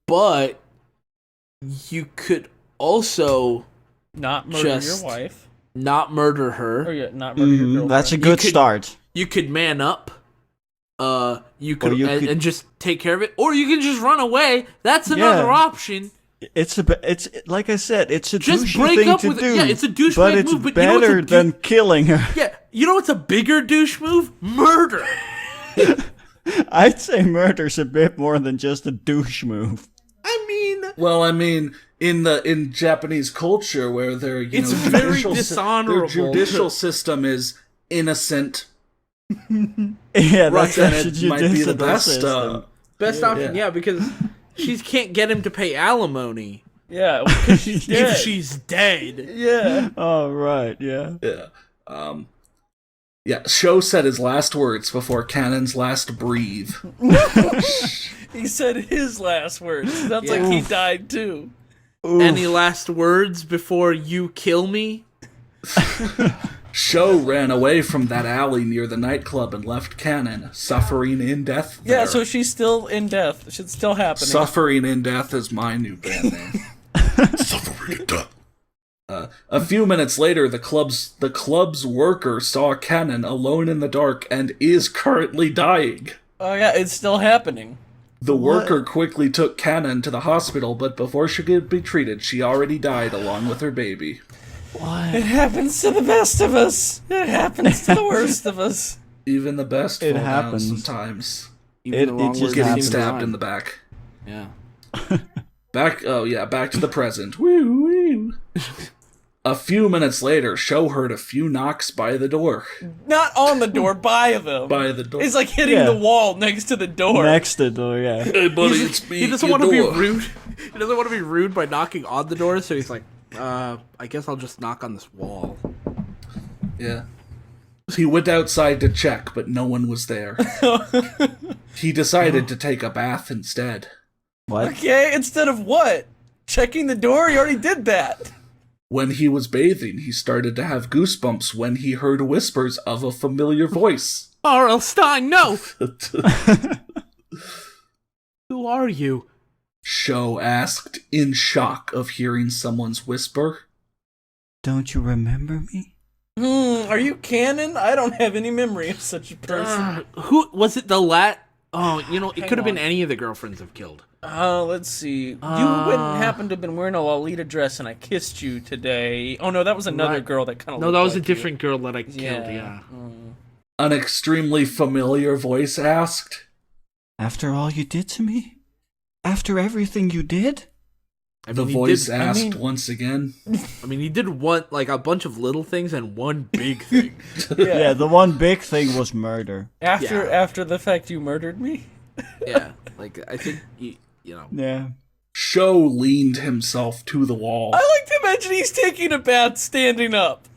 But you could also Not murder Just- your wife. not murder Or her. yeah, not murder your girlfriend. That's a good could- start. You could man up. You could, you could- and just take care of it, or you can just run away. That's another Yeah. option. It's like I said, it's a Just douchey break thing up to with- do. yeah, it's a douchebag but it's move, but you know what's better a than killing her. Yeah, you know what's a bigger douche move? Murder. I'd say murder's a bit more than just a douche move. I mean, Well, I mean, in Japanese culture, where their It's very dishonorable. their judicial system is innocent, Yeah, that's and actually it might be the judicial best. system. best option, yeah, because she can't get him to pay alimony Yeah, because she's dead. if she's dead. Yeah. Oh, right, yeah. Sho said his last words before Cannon's last breathe. He said his last words. Sounds like he died too. Any last words before you kill me? Sho ran away from that alley near the nightclub and left Cannon, suffering in death there. Yeah, so she's still in death. It's still happening. Suffering in Death is my new band name. Suffering in Death. A few minutes later, the club's worker saw Cannon alone in the dark and is currently dying. Oh yeah, it's still happening. The worker quickly took Cannon to the hospital, but before she could be treated, she already died along with her baby. It happens to the best of us. It happens to the worst of us. Even the best It fall down happens. sometimes. Even the It wrong just words Getting happens. seem to stabbed rhyme. in the back. Yeah. Back to the present. Woo woo. A few minutes later, Sho heard a few knocks by the door. Not on the door, by them. By the door. It's like hitting Yeah. the wall next to the door. Next to the door, yeah. Hey buddy, it's me. He doesn't your want to be door. rude. He doesn't want to be rude by knocking on the door, so he's like, I guess I'll just knock on this wall. Yeah. He went outside to check, but no one was there. He decided to take a bath instead. What? Okay, instead of what? Checking the door? He already did that. When he was bathing, he started to have goosebumps when he heard whispers of a familiar voice. R.L. Stein, no! Who are you? Sho asked, in shock of hearing someone's whisper. Don't you remember me? Are you canon? I don't have any memory of such a person. Who was it? Oh, it Hang could have been on. any of the girlfriends I've killed. Let's see. You wouldn't happen to have been wearing a Lolita dress and I kissed you today. Oh, no, that was another Right. girl that kind of No, that was a different girl that I killed. Yeah. An extremely familiar voice asked. After all you did to me? After everything you did? I The mean, voice he did, asked once again. I mean, he did a bunch of little things and one big thing. Yeah, the one big thing was murder. After the fact you murdered me? Yeah, like I think you know. Yeah. Sho leaned himself to the wall. I like to imagine he's taking a bath standing up.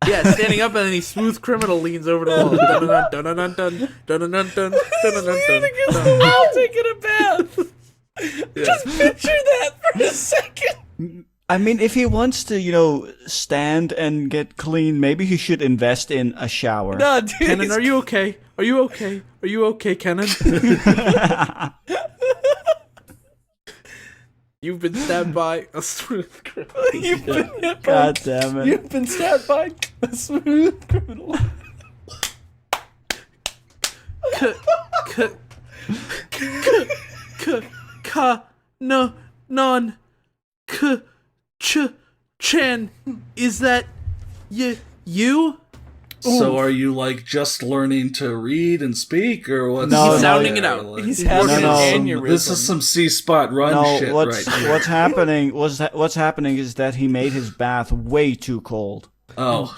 Yeah, standing up and then he smooth criminal leans over the wall. Dun dun dun dun dun dun dun dun dun Leaning against the wall taking a bath. Just picture that for a second. I mean, if he wants to, stand and get clean, maybe he should invest in a shower. Nah, dude. Kenan, are you okay? Are you okay? Are you okay, Kenan? You've been stabbed by a smooth criminal. You've been hit by. God damn it. You've been stabbed by a smooth criminal. Chan, is that you? So are you just learning to read and speak, or what's No, He's no, sounding yeah, it out. like- He's having no. an aneurysm. This is some C-spot run No, shit what's right here. what's happening what's happening is that he made his bath way too cold. Oh,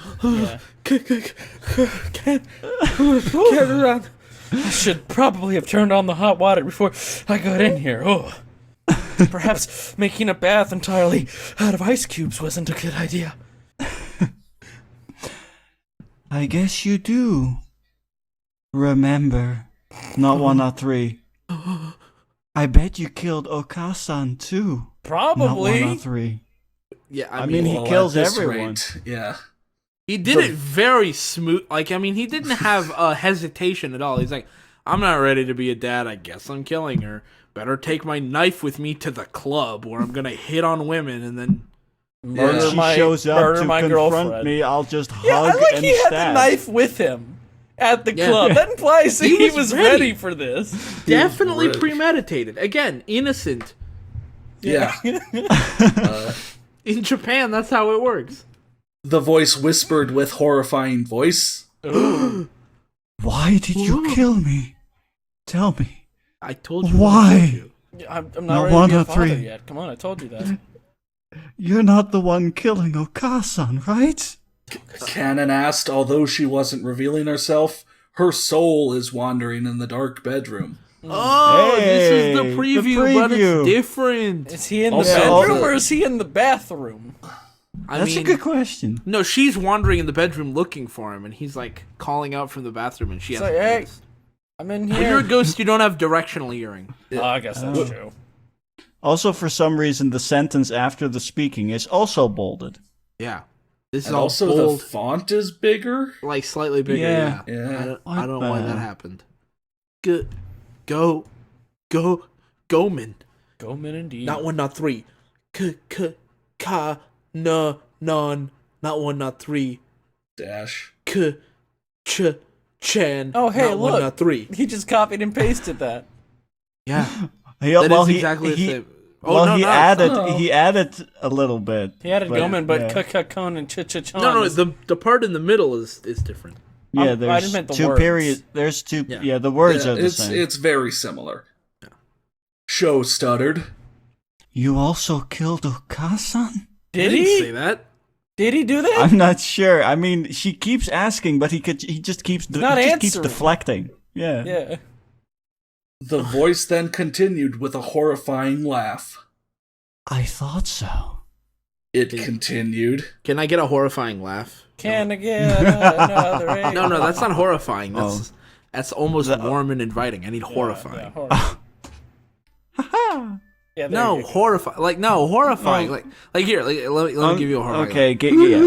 I should probably have turned on the hot water before I got in here. Oh. Perhaps making a bath entirely out of ice cubes wasn't a good idea. I guess you do. Remember. Not one, not three. I bet you killed Okasan too. Not one, Probably. not three. Yeah, I mean, he well, kills at this everyone. rate, yeah. he did it very smooth. He didn't have hesitation at all. He's like, I'm not ready to be a dad. I guess I'm killing her. Better take my knife with me to the club where I'm gonna hit on women and then Murder she my, shows up murder to my confront girlfriend. me, I'll just Yeah, I hug like and he had stab. the knife with him at the Yeah. club. That implies that he was was ready. ready for this. definitely ready. premeditated. Again, innocent. Yeah. In Japan, that's how it works. The voice whispered with horrifying voice. Why did you kill me? Tell me. I told you. Why? I told you. I'm No not ready one to be a or father three. yet. Come on, I told you that. You're not the one killing Okasan, right? Canon asked, although she wasn't revealing herself. Her soul is wandering in the dark bedroom. Oh, this is the Hey, the preview, but preview. it's different. Is he in the Also- bedroom also- or is he in the bathroom? I That's mean, a good question. no, she's wandering in the bedroom looking for him, and he's like calling out from the bathroom, and she has. It's like, hey, I'm in When you're here. a ghost, you don't have directional hearing. Oh, I guess that's true. Also, for some reason, the sentence after the speaking is also bolded. Yeah, this is And all also bold, the font is bigger. like slightly bigger. Yeah. Yeah, Yeah. I don't know why that What the- happened. Go, Goman. Go men indeed. Not one, not three. Ka, na, non. Not one, not three. Dash. Chan. Oh, hey, not look. one, not three. He just copied and pasted that. Yeah, He, that well, is he, exactly the he, same. Oh, well, no, he no, added Oh. he added a little bit. He added Gomen, but yeah. Kakakon and Chichachon. No, the part in the middle is different. Yeah, I there's just meant the two words. periods. There's two. Yeah. Yeah, the words Yeah, are the it's same. it's very similar. Show stuttered. You also killed Okasan? Did I didn't say he? that. Did he do that? I'm not sure. I mean, she keeps asking, but he just keeps not he just keeps answering. deflecting. Yeah. Yeah. The voice then continued with a horrifying laugh. I thought so. It continued. Can I get a horrifying laugh? Can I get another egg? No, that's not horrifying. Oh. That's almost warm and inviting. I need horrifying. Yeah, horrifying. Yeah, there No, you go. horrifying. Like no, horrifying. Like here. Like, let me give you a horrifying. Okay, yeah.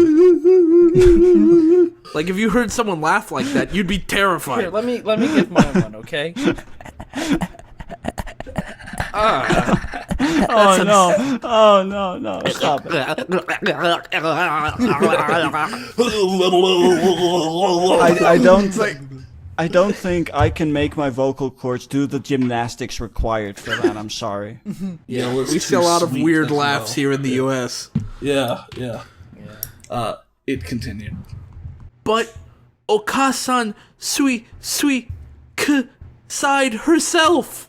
Like if you heard someone laugh like that, you'd be terrified. Here, let me give mine one, okay? Oh no! Oh no! Stop it! I don't. I don't think I can make my vocal cords do the gymnastics required for that. I'm sorry. Yeah, It was we see a too lot of sweet weird as laughs well. here in the U.S. Yeah. It continued. But Okasan sweet side herself.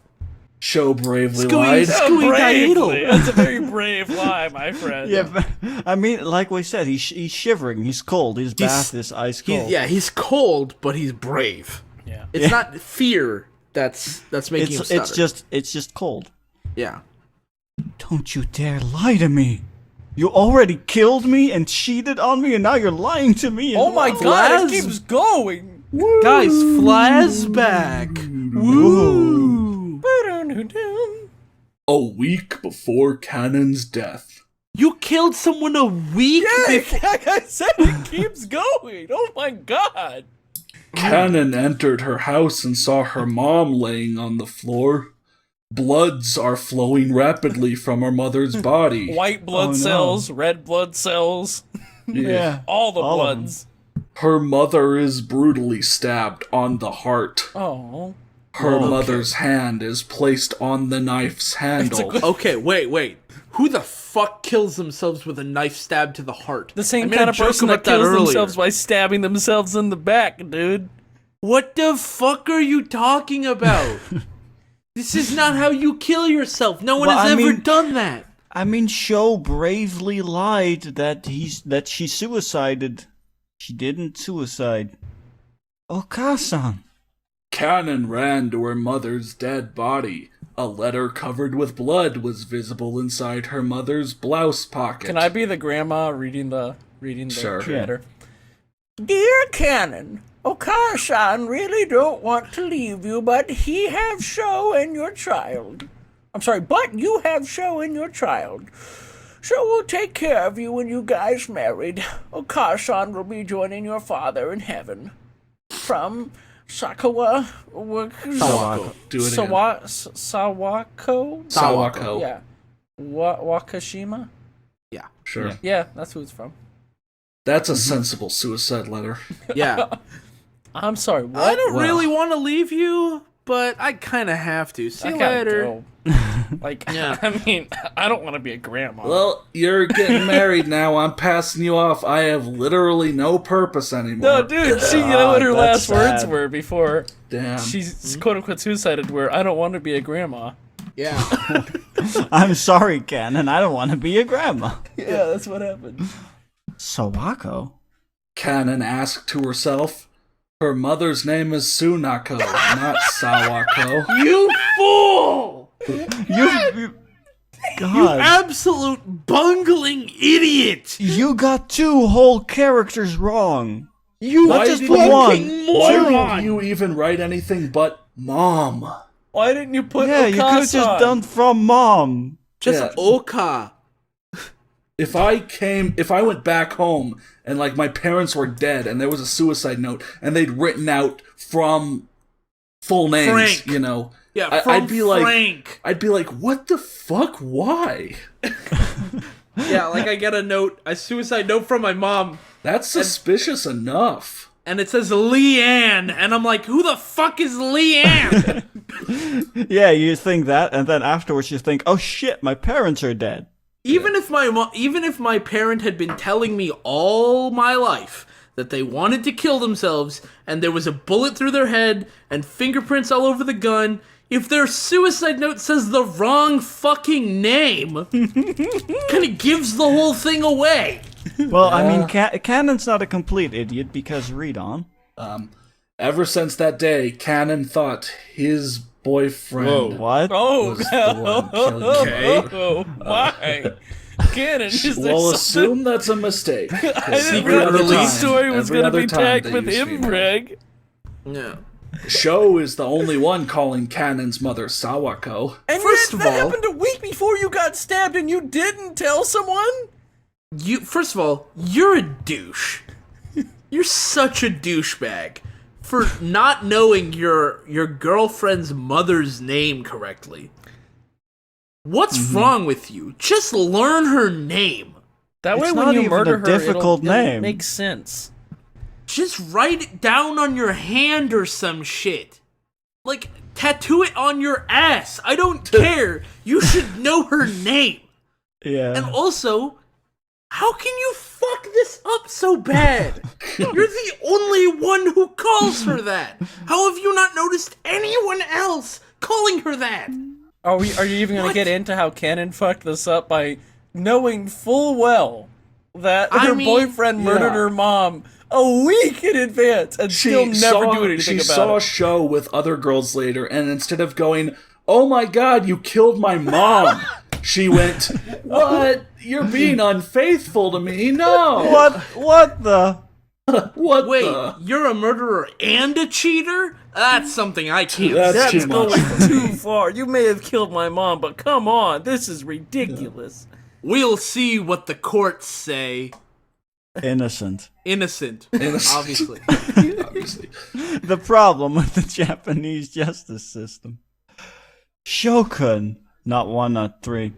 Show bravely Squeeze. lied. Squeak Bravely. idol. That's a very brave lie, my friend. Yeah, but, I mean, like we said, he's shivering. He's cold. His bath is ice cold. He's cold, but he's brave. Yeah. It's not fear that's making him stutter. it's just cold. Yeah. Don't you dare lie to me. You already killed me and cheated on me, and now you're lying to me. Oh my god, it Flas- keeps going. Guys, flashback. Woo. Ba-dun-dun-dun. A week before Cannon's death. You killed someone a week before. Like I said, it keeps going. Oh my god. Cannon entered her house and saw her mom laying on the floor. Bloods are flowing rapidly from her mother's body. White blood Oh, no. cells, red blood cells, Yeah. all the All of bloods. Her mother is brutally stabbed on the heart. Oh. Her mother's hand is placed on the knife's handle. Okay, wait. Who the fuck kills themselves with a knife stabbed to the heart? The same I made kind a of joke person about that kills earlier. themselves by stabbing themselves in the back, dude. What the fuck are you talking about? This is not how you kill yourself. No one Well, has I ever mean- done that. I mean, Sho bravely lied that she suicided. She didn't suicide. Okasan. Cannon ran to her mother's dead body. A letter covered with blood was visible inside her mother's blouse pocket. Can I be the grandma reading the Sure. letter? Dear Canon, Okar-san really don't want to leave you, but he have Sho and your child. I'm sorry, but you have Sho and your child. Sho will take care of you when you guys married. Okar-san will be joining your father in heaven. From Shakawa. Sawako. Do it again. Sawako? Sawako. Yeah. Wakashima? Sure. Yeah, that's who it's from. That's a sensible suicide letter. Yeah. I'm sorry, what? I don't Well. really want to leave you, but I kind of have to. See I you gotta later. go. Like, Yeah. I mean, I don't want to be a grandma. Well, you're getting married now. I'm passing you off. I have literally no purpose anymore. no, dude, you know what her that's last words sad. were before Damn. she's quote-unquote suicided were, I don't want to be a grandma. Yeah. I'm sorry, Canon. I don't want to be a grandma. Yeah, that's what happened. Sawako? Kanon asked to herself. Her mother's name is Sunako, not Sawako. You fool! You God. Absolute bungling idiot! You got 2 whole characters wrong. You Why just did the you- one. Why moron! did you even write anything but mom? Why didn't you put Yeah, you could have just Okasan? done from mom. Just Yeah. Oka. If I went back home and like my parents were dead and there was a suicide note and they'd written out from full names, Frank. you know, Yeah, from I'd be like, Frank. I'd be like, what the fuck? Why? Yeah, like I get a suicide note from my mom, That's suspicious enough. and it says Leanne, and I'm like, who the fuck is Leanne? Yeah, you think that, and then afterwards you think, oh shit, my parents are dead. Even if my parent had been telling me all my life that they wanted to kill themselves and there was a bullet through their head and fingerprints all over the gun, if their suicide note says the wrong fucking name, kind of gives the whole thing away. Well, I mean, Canon's not a complete idiot because read on. Ever since that day, Kanon thought his boyfriend What? Oh, was the one killing him. oh, why? Cannon, is there We'll something... assume that's a mistake. I didn't Every realize other the time- story was every going to other be time tagged they with use female. Imbreg. Yeah. Sho is the only one calling Kanon's mother Sawako. And First yet, of that all- happened a week before you got stabbed and you didn't tell someone? First of all, you're a douche. You're such a douchebag for not knowing your girlfriend's mother's name correctly. What's wrong with you? Just learn her name. That It's way not when you even murder a her, difficult it'll name. make sense. Just write it down on your hand or some shit. Like, tattoo it on your ass. I don't care. You should know her name. Yeah. And also, how can you fuck this up so bad? You're the only one who calls her that. How have you not noticed anyone else calling her that? Are you even going to What? get into how Cannon fucked this up by knowing full well that I her mean, boyfriend murdered yeah. her mom a week in advance and still never do anything she about saw it? Sho with other girls later, and instead of going, "Oh my god, you killed my mom," she went, "What? You're being unfaithful to me? No. What the? What Wait, the? you're a murderer and a cheater? That's something I can't That's see. too much. Going too far. You may have killed my mom, but come on, this is ridiculous. We'll see what the courts say. Innocent. Innocent, Innocent. obviously. Obviously. The problem with the Japanese justice system. Shokun, not 1, not 3.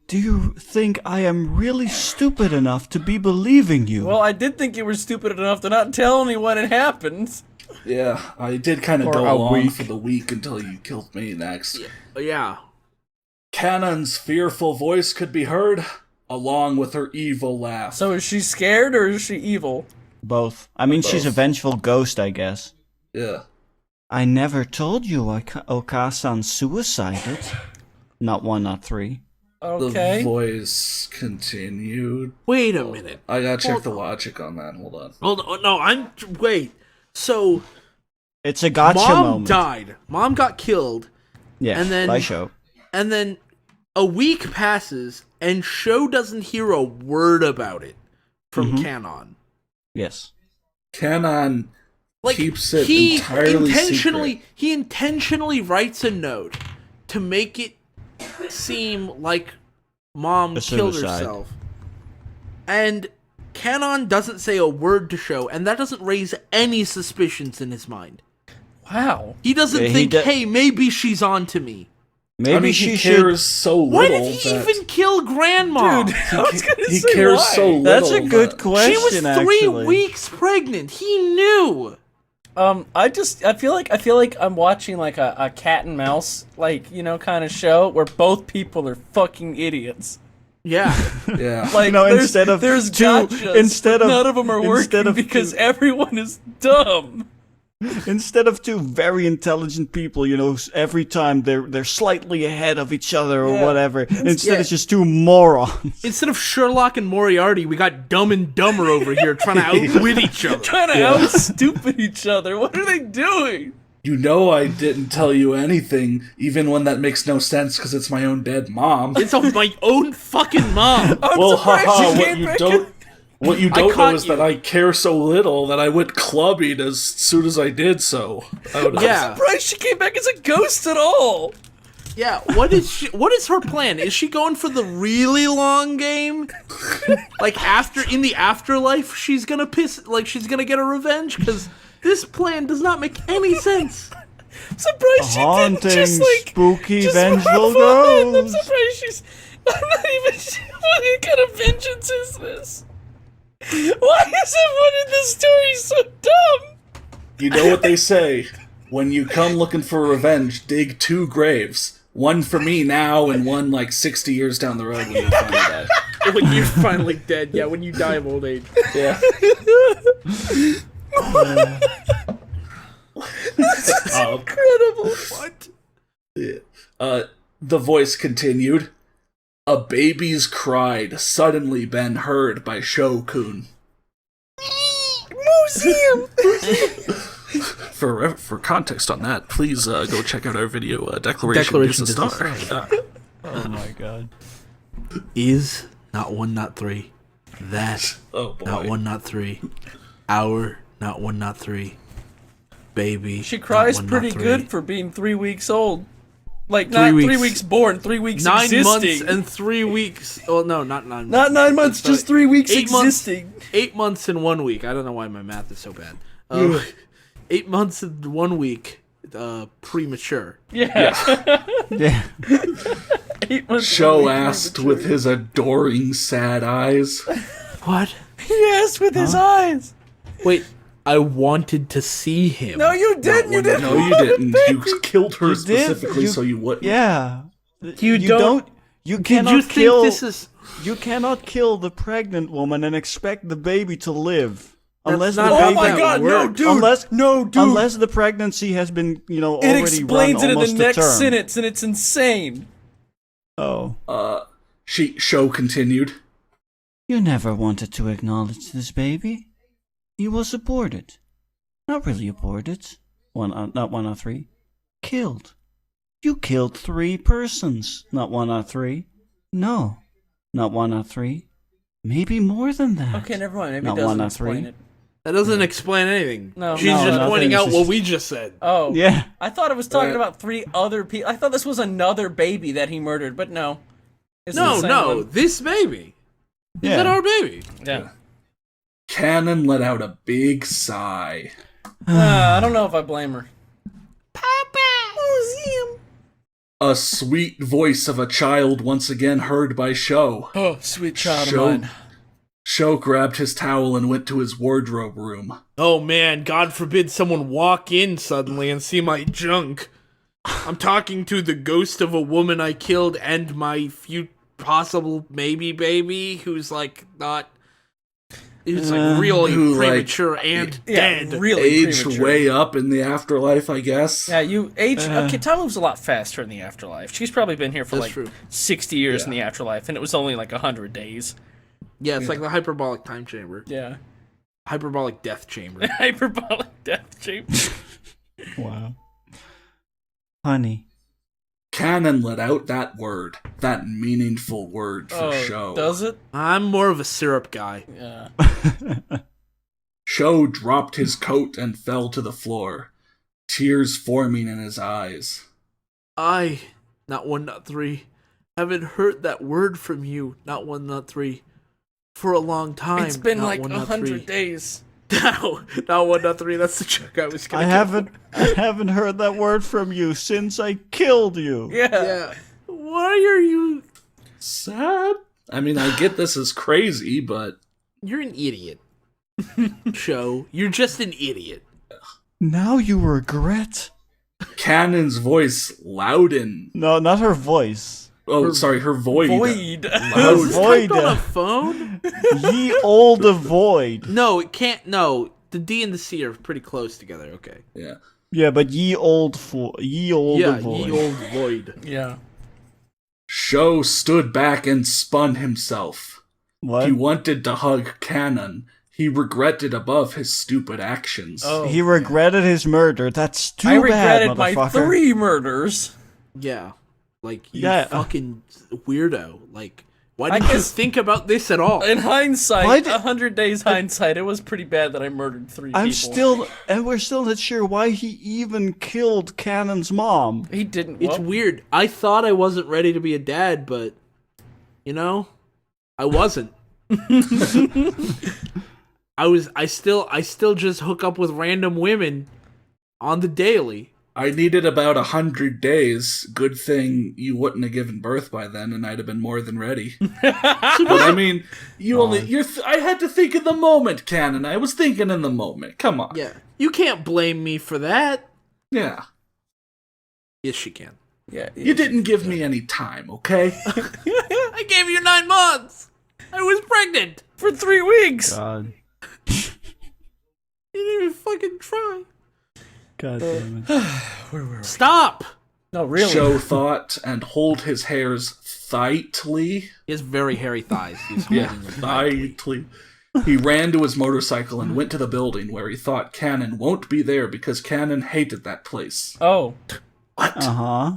Do you think I am really stupid enough to be believing you? Well, I did think you were stupid enough to not tell anyone it happened. Yeah, I did kind of For go a along week. for the week until you killed me next. Yeah. Kanon's fearful voice could be heard, along with her evil laugh. So is she scared or is she evil? Both. I mean, she's a Both. vengeful ghost, I guess. Yeah. I never told you Okasan suicided. Not 1, not 3. Okay. The voice continued. Wait a minute. I gotta check the logic on that. Hold on. Hold on. No, wait. So, It's a gotcha Mom moment. died. Mom got killed. Yeah, and then- by Sho. And then a week passes, and Sho doesn't hear a word about it from Canon. Yes. Kanon Like, keeps it he entirely he intentionally writes a note to make it seem like Mom A killed suicide. herself. And Canon doesn't say a word to Sho, and that doesn't raise any suspicions in his mind. Wow. He doesn't Yeah, he think, do- hey, maybe she's on to me. Maybe I mean, she he should. cares so little. Why did he that even kill Grandma? Dude, I was gonna he say cares why. so little. That's a good that- question. She was 3 actually. weeks pregnant. He knew. I feel like I'm watching like a cat and mouse, like, you know, kind of show where both people are fucking idiots. Yeah. Yeah. Like, You know, there's, instead of there's two- gotchas, instead of- none of them are instead working of because two- everyone is dumb. Instead of two very intelligent people, you know, every time they're slightly ahead of each other or Yeah. whatever. Instead, yeah. it's just two morons. Instead of Sherlock and Moriarty, we got Dumb and Dumber over here trying to outwit each other. Trying to out stupid each other. What are they doing? You know I didn't tell you anything, even when that makes no sense because it's my own dead mom. It's of my own fucking mom. I'm Well, surprised haha, she what came you back. don't caught know is you. that I care so little that I went clubbing as soon as I did so. Yeah. Surprised she came back as a ghost at all. Yeah, what is her plan? Is she going for the really long game? Like in the afterlife she's gonna she's gonna get a revenge? Because this plan does not make any sense. Surprised she didn't Haunting, just like spooky, just vengeful move on. I'm ghost. surprised she's. I'm not even sure what kind of vengeance is this. Why is everyone in this story so dumb? You know what they say. When you come looking for revenge, dig 2 graves. One for me now and one like 60 years down the road when you find that. When you're finally dead, yeah, when you die of old age. Yeah. Incredible. What? The voice continued. A baby's cried suddenly been heard by Sho-kun. Museum. For context on that, please go check out our video, Declaration Declaration is a is a Star. Star. Oh my god. Is not 1, not 3. That Oh boy. not 1, not 3. Hour not 1, not 3. Baby. She cries not 1, pretty not 3. good for being 3 weeks old. Like, not 3 weeks. weeks born, 3 weeks 9 existing. months and 3 weeks. Oh no, not 9 months. Not 9 months, Sorry. just 3 weeks 8 months. existing. 8 months and 1 week. I don't know why my math is so bad. 8 months and 1 week. Premature. Yeah. Yeah. 8 months. Sho 1 week asked premature. with his adoring sad eyes. What? He asked with his eyes. Wait, I wanted to see him. No, you didn't. You didn't. No, you didn't. You killed her You did, specifically you- so you wouldn't. Yeah. You don't- You Did cannot you think kill. this is? You cannot kill the pregnant woman and expect the baby to live. Unless not the how baby Oh my that god, no, works. dude. Unless- no, dude. Unless the pregnancy has been, it already explains run it in the almost to next term. sentence, and it's insane. Oh. Sho continued. You never wanted to acknowledge this baby. He was aborted. Not really aborted. Not 1 out of 3. Killed. You killed 3 persons. Not 1 out of 3. No. Not 1 out of 3. Maybe more than that. Okay, never mind. Maybe Not it doesn't 1 out of explain 3. it. That doesn't explain anything. No. She's No, just nothing, pointing it's out just- what we just said. Oh. Yeah. I thought it was talking about 3 other people. I thought this was another baby that he murdered, but no. It's the same No, one. this baby. Is Yeah. that our baby? Yeah. Cannon let out a big sigh. I don't know if I blame her. Papa! Museum! A sweet voice of a child once again heard by Sho. Oh, sweet child Sho- of mine. Sho grabbed his towel and went to his wardrobe room. Oh man, God forbid someone walk in suddenly and see my junk. I'm talking to the ghost of a woman I killed and my possible maybe baby who's like not. Who's like really Who, like, premature and Yeah, dead. really Aged premature. way up in the afterlife, I guess. Yeah, you age. Okay, time moves a lot faster in the afterlife. She's probably been here for That's like true. 60 years in Yeah. the afterlife, and it was only like 100 days. Yeah, it's like the hyperbolic time chamber. Yeah. Hyperbolic death chamber. Hyperbolic death chamber. Wow. Honey. Cannon let out that word. That meaningful word for Sho. Does it? I'm more of a syrup guy. Yeah. Sho dropped his coat and fell to the floor, tears forming in his eyes. I, not 1, not 3, haven't heard that word from you, not 1, not 3, for a long time. It's been not like 1, not 100 3. days. No, not 1, not 3. That's the joke I was I gonna haven't heard that word from you since I killed you. Yeah. Why are you... Sad? I mean, I get this is crazy, but... You're an idiot. Show. You're just an idiot. Now you regret. Cannon's voice louden. No, not her voice. Oh, sorry, her void. Void. Her Is this void. typed on a phone? Ye old void. No, it can't. No, the D and the C are pretty close together. Okay. Yeah. Yeah, but ye old Yeah, void. ye old void. Yeah. Sho stood back and spun himself. What? He wanted to hug Cannon. He regretted above his stupid actions. Oh. He regretted his murder. That's too I bad, regretted my motherfucker. 3 murders. Yeah. Like, you Yeah. fucking weirdo. Like, why I didn't you guess- think about this at all? In Why hindsight, did- 100 days hindsight, it was pretty bad that I murdered 3 people. We're still not sure why he even killed Cannon's mom. He didn't. It's well, weird. I thought I wasn't ready to be a dad, but, you know, I wasn't. I still just hook up with random women on the daily. I needed about 100 days. Good thing you wouldn't have given birth by then, and I'd have been more than ready. But I mean, I had to think in the moment, Cannon. I was thinking in the moment. Come on. Yeah. You can't blame me for that. Yeah. Yes, you can. Yeah. You didn't give me any time, okay? I gave you 9 months. I was pregnant. For 3 weeks. God. You didn't even fucking try. God damn it. Stop. No, really. Sho thought and hold his hairs tightly. He has very hairy thighs. He's Yeah, holding them. tightly. He ran to his motorcycle and went to the building where he thought Cannon won't be there because Cannon hated that place. Oh, What? Uh-huh.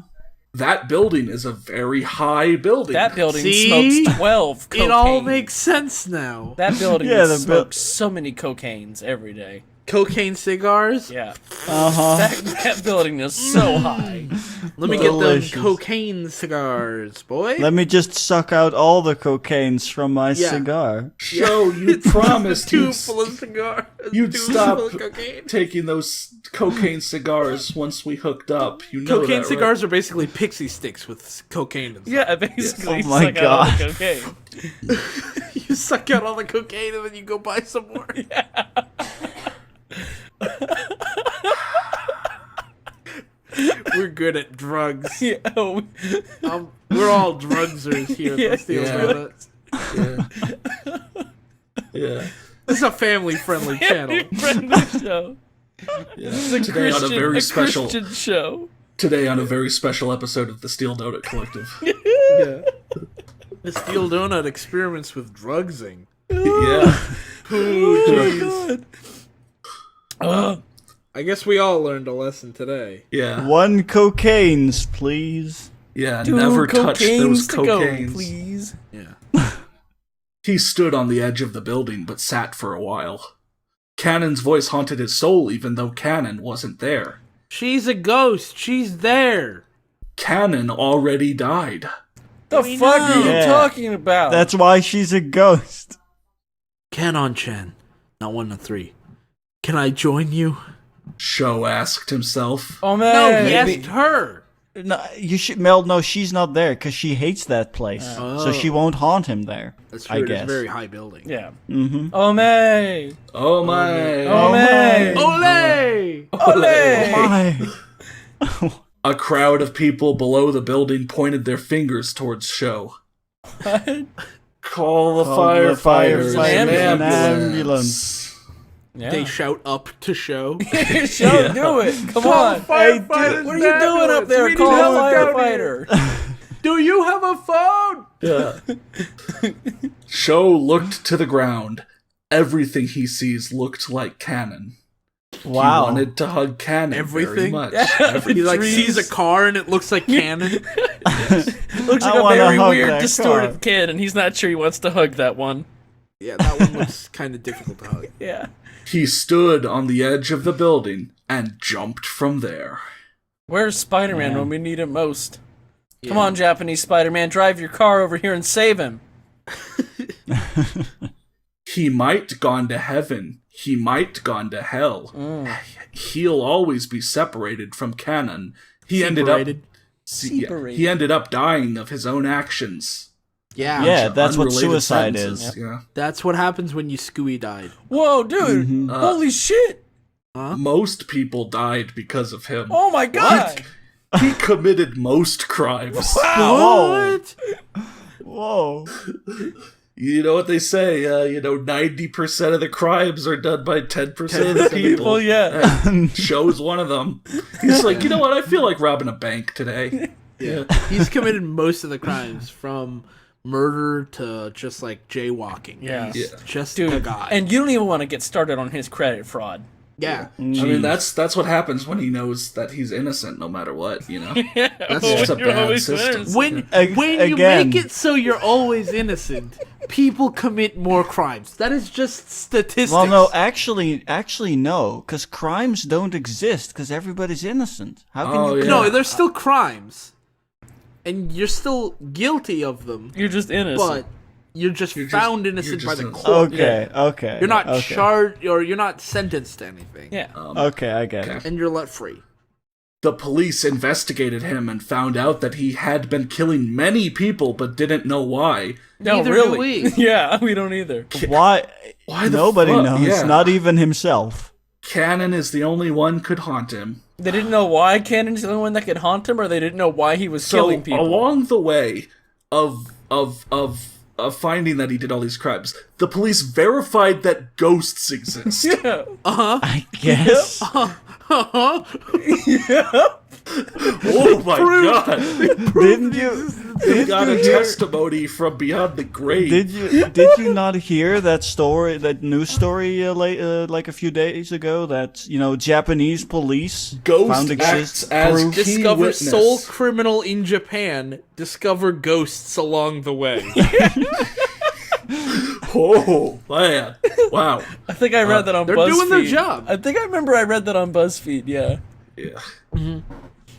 That building is a very high building. that building See? smokes 12 cocaine. It all makes sense now. That building Yeah, the smokes so many cocaines every day. Cocaine cigars. Yeah. Uh-huh. That building is so high. Let me Delicious. get them cocaine cigars, boy. Let me just suck out all the cocaines from my Yeah. cigar. Sho, you promised Too you'd, full of cigars. you'd Too stop full of cocaine. taking those cocaine cigars once we hooked up. You know Cocaine that, cigars are basically pixie sticks with cocaine inside. Yeah, basically. Oh my suck out all the God. cocaine. You suck out all the cocaine and then you go buy some more. We're good at drugs. Yeah. oh, We're all drugsers here at Yeah. the Steel Yeah. Donuts. right? Yeah. This is a family-friendly channel. friendly show. Yeah. It's a Today on a Christian, very a special Christian show. today on a very special episode of the Steel Donut Collective. Yeah. The Steel Donut experiments with drugsing. Yeah. Ooh, jeez. I guess we all learned a lesson today. Yeah. 1 cocaines, please. Yeah. 2 Never touch those cocaines to go, cocaines. please. Yeah. He stood on the edge of the building but sat for a while. Cannon's voice haunted his soul even though Cannon wasn't there. She's a ghost. She's there. Cannon already died. The We fuck know. are you Yeah. talking about? That's why she's a ghost. Canon-chan. Not 1 to 3. Can I join you? Sho asked himself. Oh No, man. he asked her. No, you should, Mel. No, she's not there because she hates that place, so she won't haunt him there. That's I true. It's guess. a very high building. Yeah. Mm-hmm. Oh man. Oh my. Oh man. Ole! Ole. Why? A crowd of people below the building pointed their fingers towards Sho. Call the firefighters and and ambulance. Yeah. They shout up to show. Show, do it. Come on. Hey, What are you doing up there? Call a firefighter. Do you have a phone? Yeah. Sho looked to the ground. Everything he sees looked like Cannon. He Wow. wanted to hug Cannon very Everything? much. He like Trees. sees a car and it looks like Cannon. Looks I like a wanna very hug weird, that distorted car. kid, and he's not sure he wants to hug that one. Yeah, that one looks kind of difficult to hug. Yeah. He stood on the edge of the building and jumped from there. Where's Spider-Man when we need him most? Come on, Japanese Spider-Man, drive your car over here and save him. He might gone to heaven. he might gone to hell. He'll always be separated from canon. He ended up dying of his own actions. Yeah. Yeah, that's what Unrelated suicide sentences, is. Yeah. That's what happens when you Scooey died. Whoa, dude! Holy shit! Most people died because of him. Oh my god! He committed most crimes. What? Whoa. You know what they say, 90% of the crimes are done by 10% of the people. Yeah. Show's one of them. He's like, you know what, I feel like robbing a bank today. Yeah. He's committed most of the crimes, from murder to just like jaywalking. Yeah. He's just Dude, a guy. and you don't even want to get started on his credit fraud. yeah. I mean, that's what happens when he knows that he's innocent no matter what, That's just a bad system. When you Again. make it so you're always innocent, people commit more crimes. That is just statistics. Well, no, actually, no, because crimes don't exist because everybody's innocent. How can you? yeah. No, there's still crimes, and you're still guilty of them. You're just innocent. But you're just found innocent by the innocent. court. Okay. You're not okay. charged, or you're not sentenced to anything. Yeah. Okay, I get it. And you're let free. The police investigated him and found out that he had been killing many people but didn't know why. No, Neither really. do we. Yeah, we don't either. Why? the Nobody fuck? knows. Yeah. Not even himself. Cannon is the only one could haunt him. They didn't know why Cannon's the only one that could haunt him, or they didn't know why he was So killing people. along the way of finding that he did all these crimes, the police verified that ghosts exist. Yeah. I guess. Oh my god! Didn't you? They got a testimony from beyond the grave. Did you not hear that story? That news story like a few days ago? That Japanese police Ghost found acts exist as proof. key Discover witness. sole criminal in Japan. Discover ghosts along the way. Oh man! Wow. I think I read that on they're BuzzFeed. doing their job. I think I remember I read that on BuzzFeed, yeah. Yeah.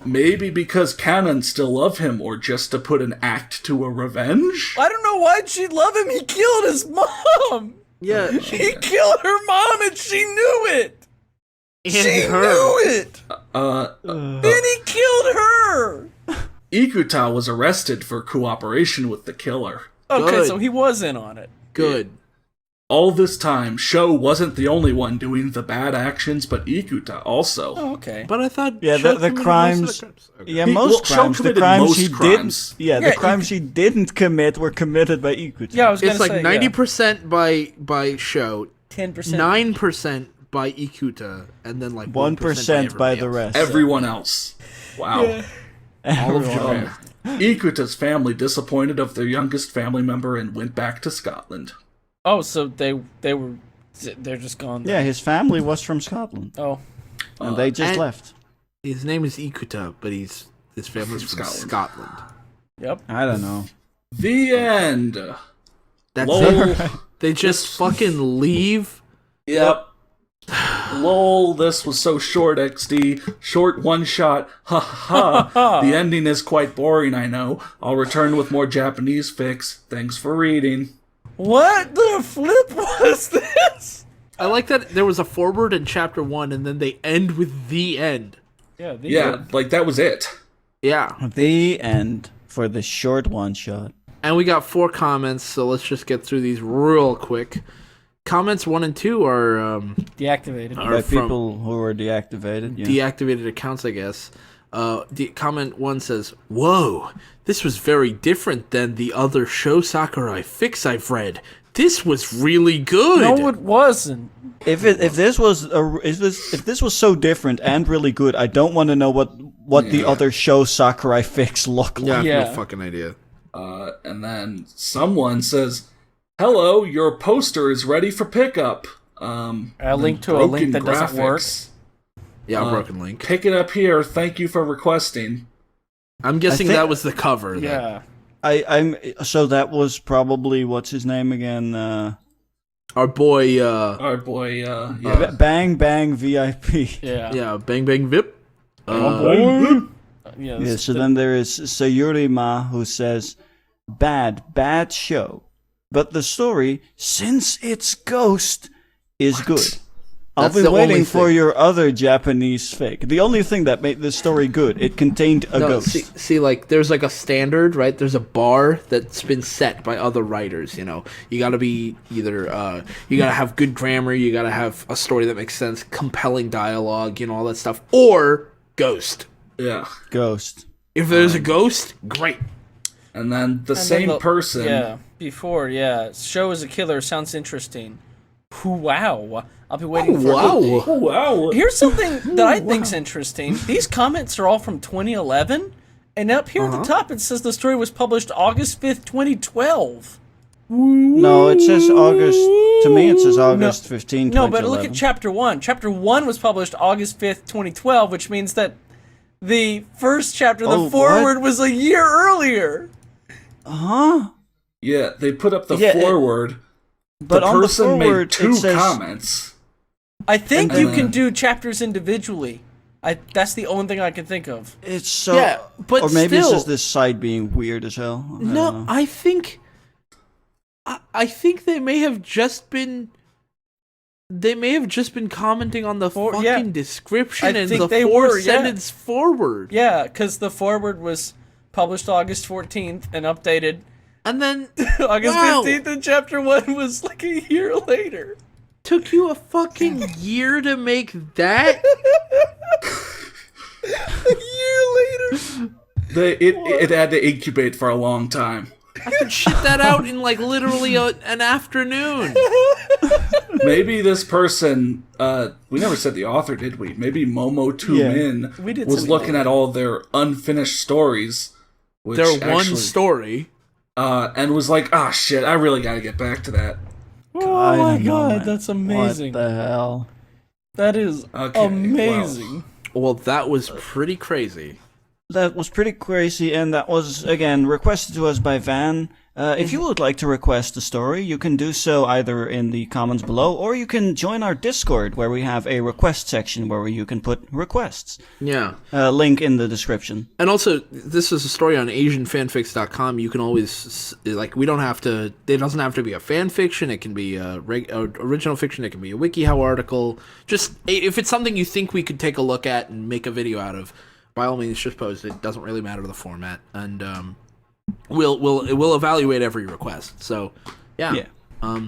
Maybe because Cannon still love him, or just to put an act to a revenge. I don't know why'd she love him. He killed his mom. Yeah, He killed her mom and she knew it. and She her. knew it. Uh, Then he killed her. Ikuta was arrested for cooperation with the killer. Okay, Good. so he was in on it. Good. All this time, Sho wasn't the only one doing the bad actions, but Ikuta also. Oh, okay. But I thought Yeah, Sho the committed crimes. most of the crimes. Okay. Yeah, He- most well, Sho crimes. The committed crimes most he crimes. didn't. Yeah, the Yeah, crimes he didn't commit were committed by Ikuta. Yeah, I was gonna It's say like 90% by Sho, 10%. 9% by Ikuta, and then like 1% by the everybody else. rest. Everyone else. Wow. All of Everyone. Japan. Ikuta's family disappointed of their youngest family member and went back to Scotland. Oh, so they're just gone. Yeah, his family was from Scotland, Oh. and they just and- left. His name is Ikuta, but his family's from Scotland. Yep. I don't know. The end. That's Lol. it. They just fucking leave. Yep. Lol, this was so short, XD. Short one shot. Ha ha. The ending is quite boring, I know. I'll return with more Japanese fics. Thanks for reading. What the flip was this? I like that there was a forward in chapter 1, and then they end with the end. Yeah. Yeah, like that was it. Yeah. The end for the short one shot. And we got 4 comments, so let's just get through these real quick. Comments 1 and 2 are Deactivated. By from people who were deactivated. Yeah. deactivated accounts, I guess. Comment 1 says, "Whoa, this was very different than the other Sho Sakurai fics I've read. This was really good." No, it wasn't. If this was so different and really good, I don't want to know what the other show Sakurai fics look like. Yeah, I have Yeah. no fucking idea. And then someone says, "Hello, your poster is ready for pickup." A link to a link that doesn't work. Yeah, broken link. Pick it up here. Thank you for requesting. I'm guessing think- that was the cover. Then. Yeah. So that was probably what's his name again? Our boy, Our boy, yeah. Bang Bang VIP. Yeah. yeah, Bang Bang Vip. Yeah. Yeah, so then there is Sayurima who says, bad show. But the story, since it's Ghost, is good. I'll That's be the only waiting for thing. your other Japanese fic. The only thing that made this story good, it contained a No, ghost. see, like, there's like a standard, right? There's a bar that's been set by other writers. You know, you got to be either you got to have good grammar, you got to have a story that makes sense, compelling dialogue, you know, all that stuff, or ghost. Yeah. Ghost. If there's a ghost, great. And then the And same then person. Yeah, before, yeah. Show as a killer sounds interesting. Wow. I'll be waiting for Wow. Oh, wow. Here's something that I think's interesting. These comments are all from 2011, and up here at the top it says the story was published August 5th, 2012. No, it says August. To me, it says August 15, No, but look 2011. at chapter 1. Chapter 1 was published August 5th, 2012, which means that the first chapter, the Oh, what? foreword, was a year earlier. Huh? Yeah, they put up the Yeah, forward. But the on the person forward, made 2 it says... comments. I think And you then- can do chapters individually. That's the only thing I can think of. It's so... Yeah, but or maybe it's still- just this site being weird as hell. I don't No, know. I think they may have just been. They may have just been commenting on the fucking yeah. description I and think the they 4 were, yeah. sentence forward. Yeah, because the foreword was published August 14th and updated And then August Wow. 15th, and chapter 1 was like a year later. took you a fucking year to make that? A year later. It had to incubate for a long time. I could shit that out in like literally an afternoon. Maybe this person, we never said the author, did we? Maybe Momo Two Yeah. Min We did was say looking that. at all their unfinished stories, which Their one actually- story. and was like, "Ah, shit, I really got to get back to that." Oh I my don't know, god, man. that's amazing. What the hell? That is Okay, amazing. Well, that was pretty crazy. That was pretty crazy, and that was, again, requested to us by Van. If you would like to request a story, you can do so either in the comments below, or you can join our Discord, where we have a request section where you can put requests. Yeah. Link in the description. And also, this is a story on AsianFanfics.com. You can always, like, we don't have to, it doesn't have to be a fan fiction. It can be a original fiction. It can be a WikiHow article. Just, if it's something you think we could take a look at and make a video out of, by all means, just post it. It doesn't really matter the format. And, we'll evaluate every request. So, yeah. Yeah.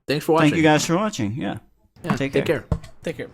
Thanks for watching. Thank you guys for watching. Yeah. Yeah, Take take care. care. Take care.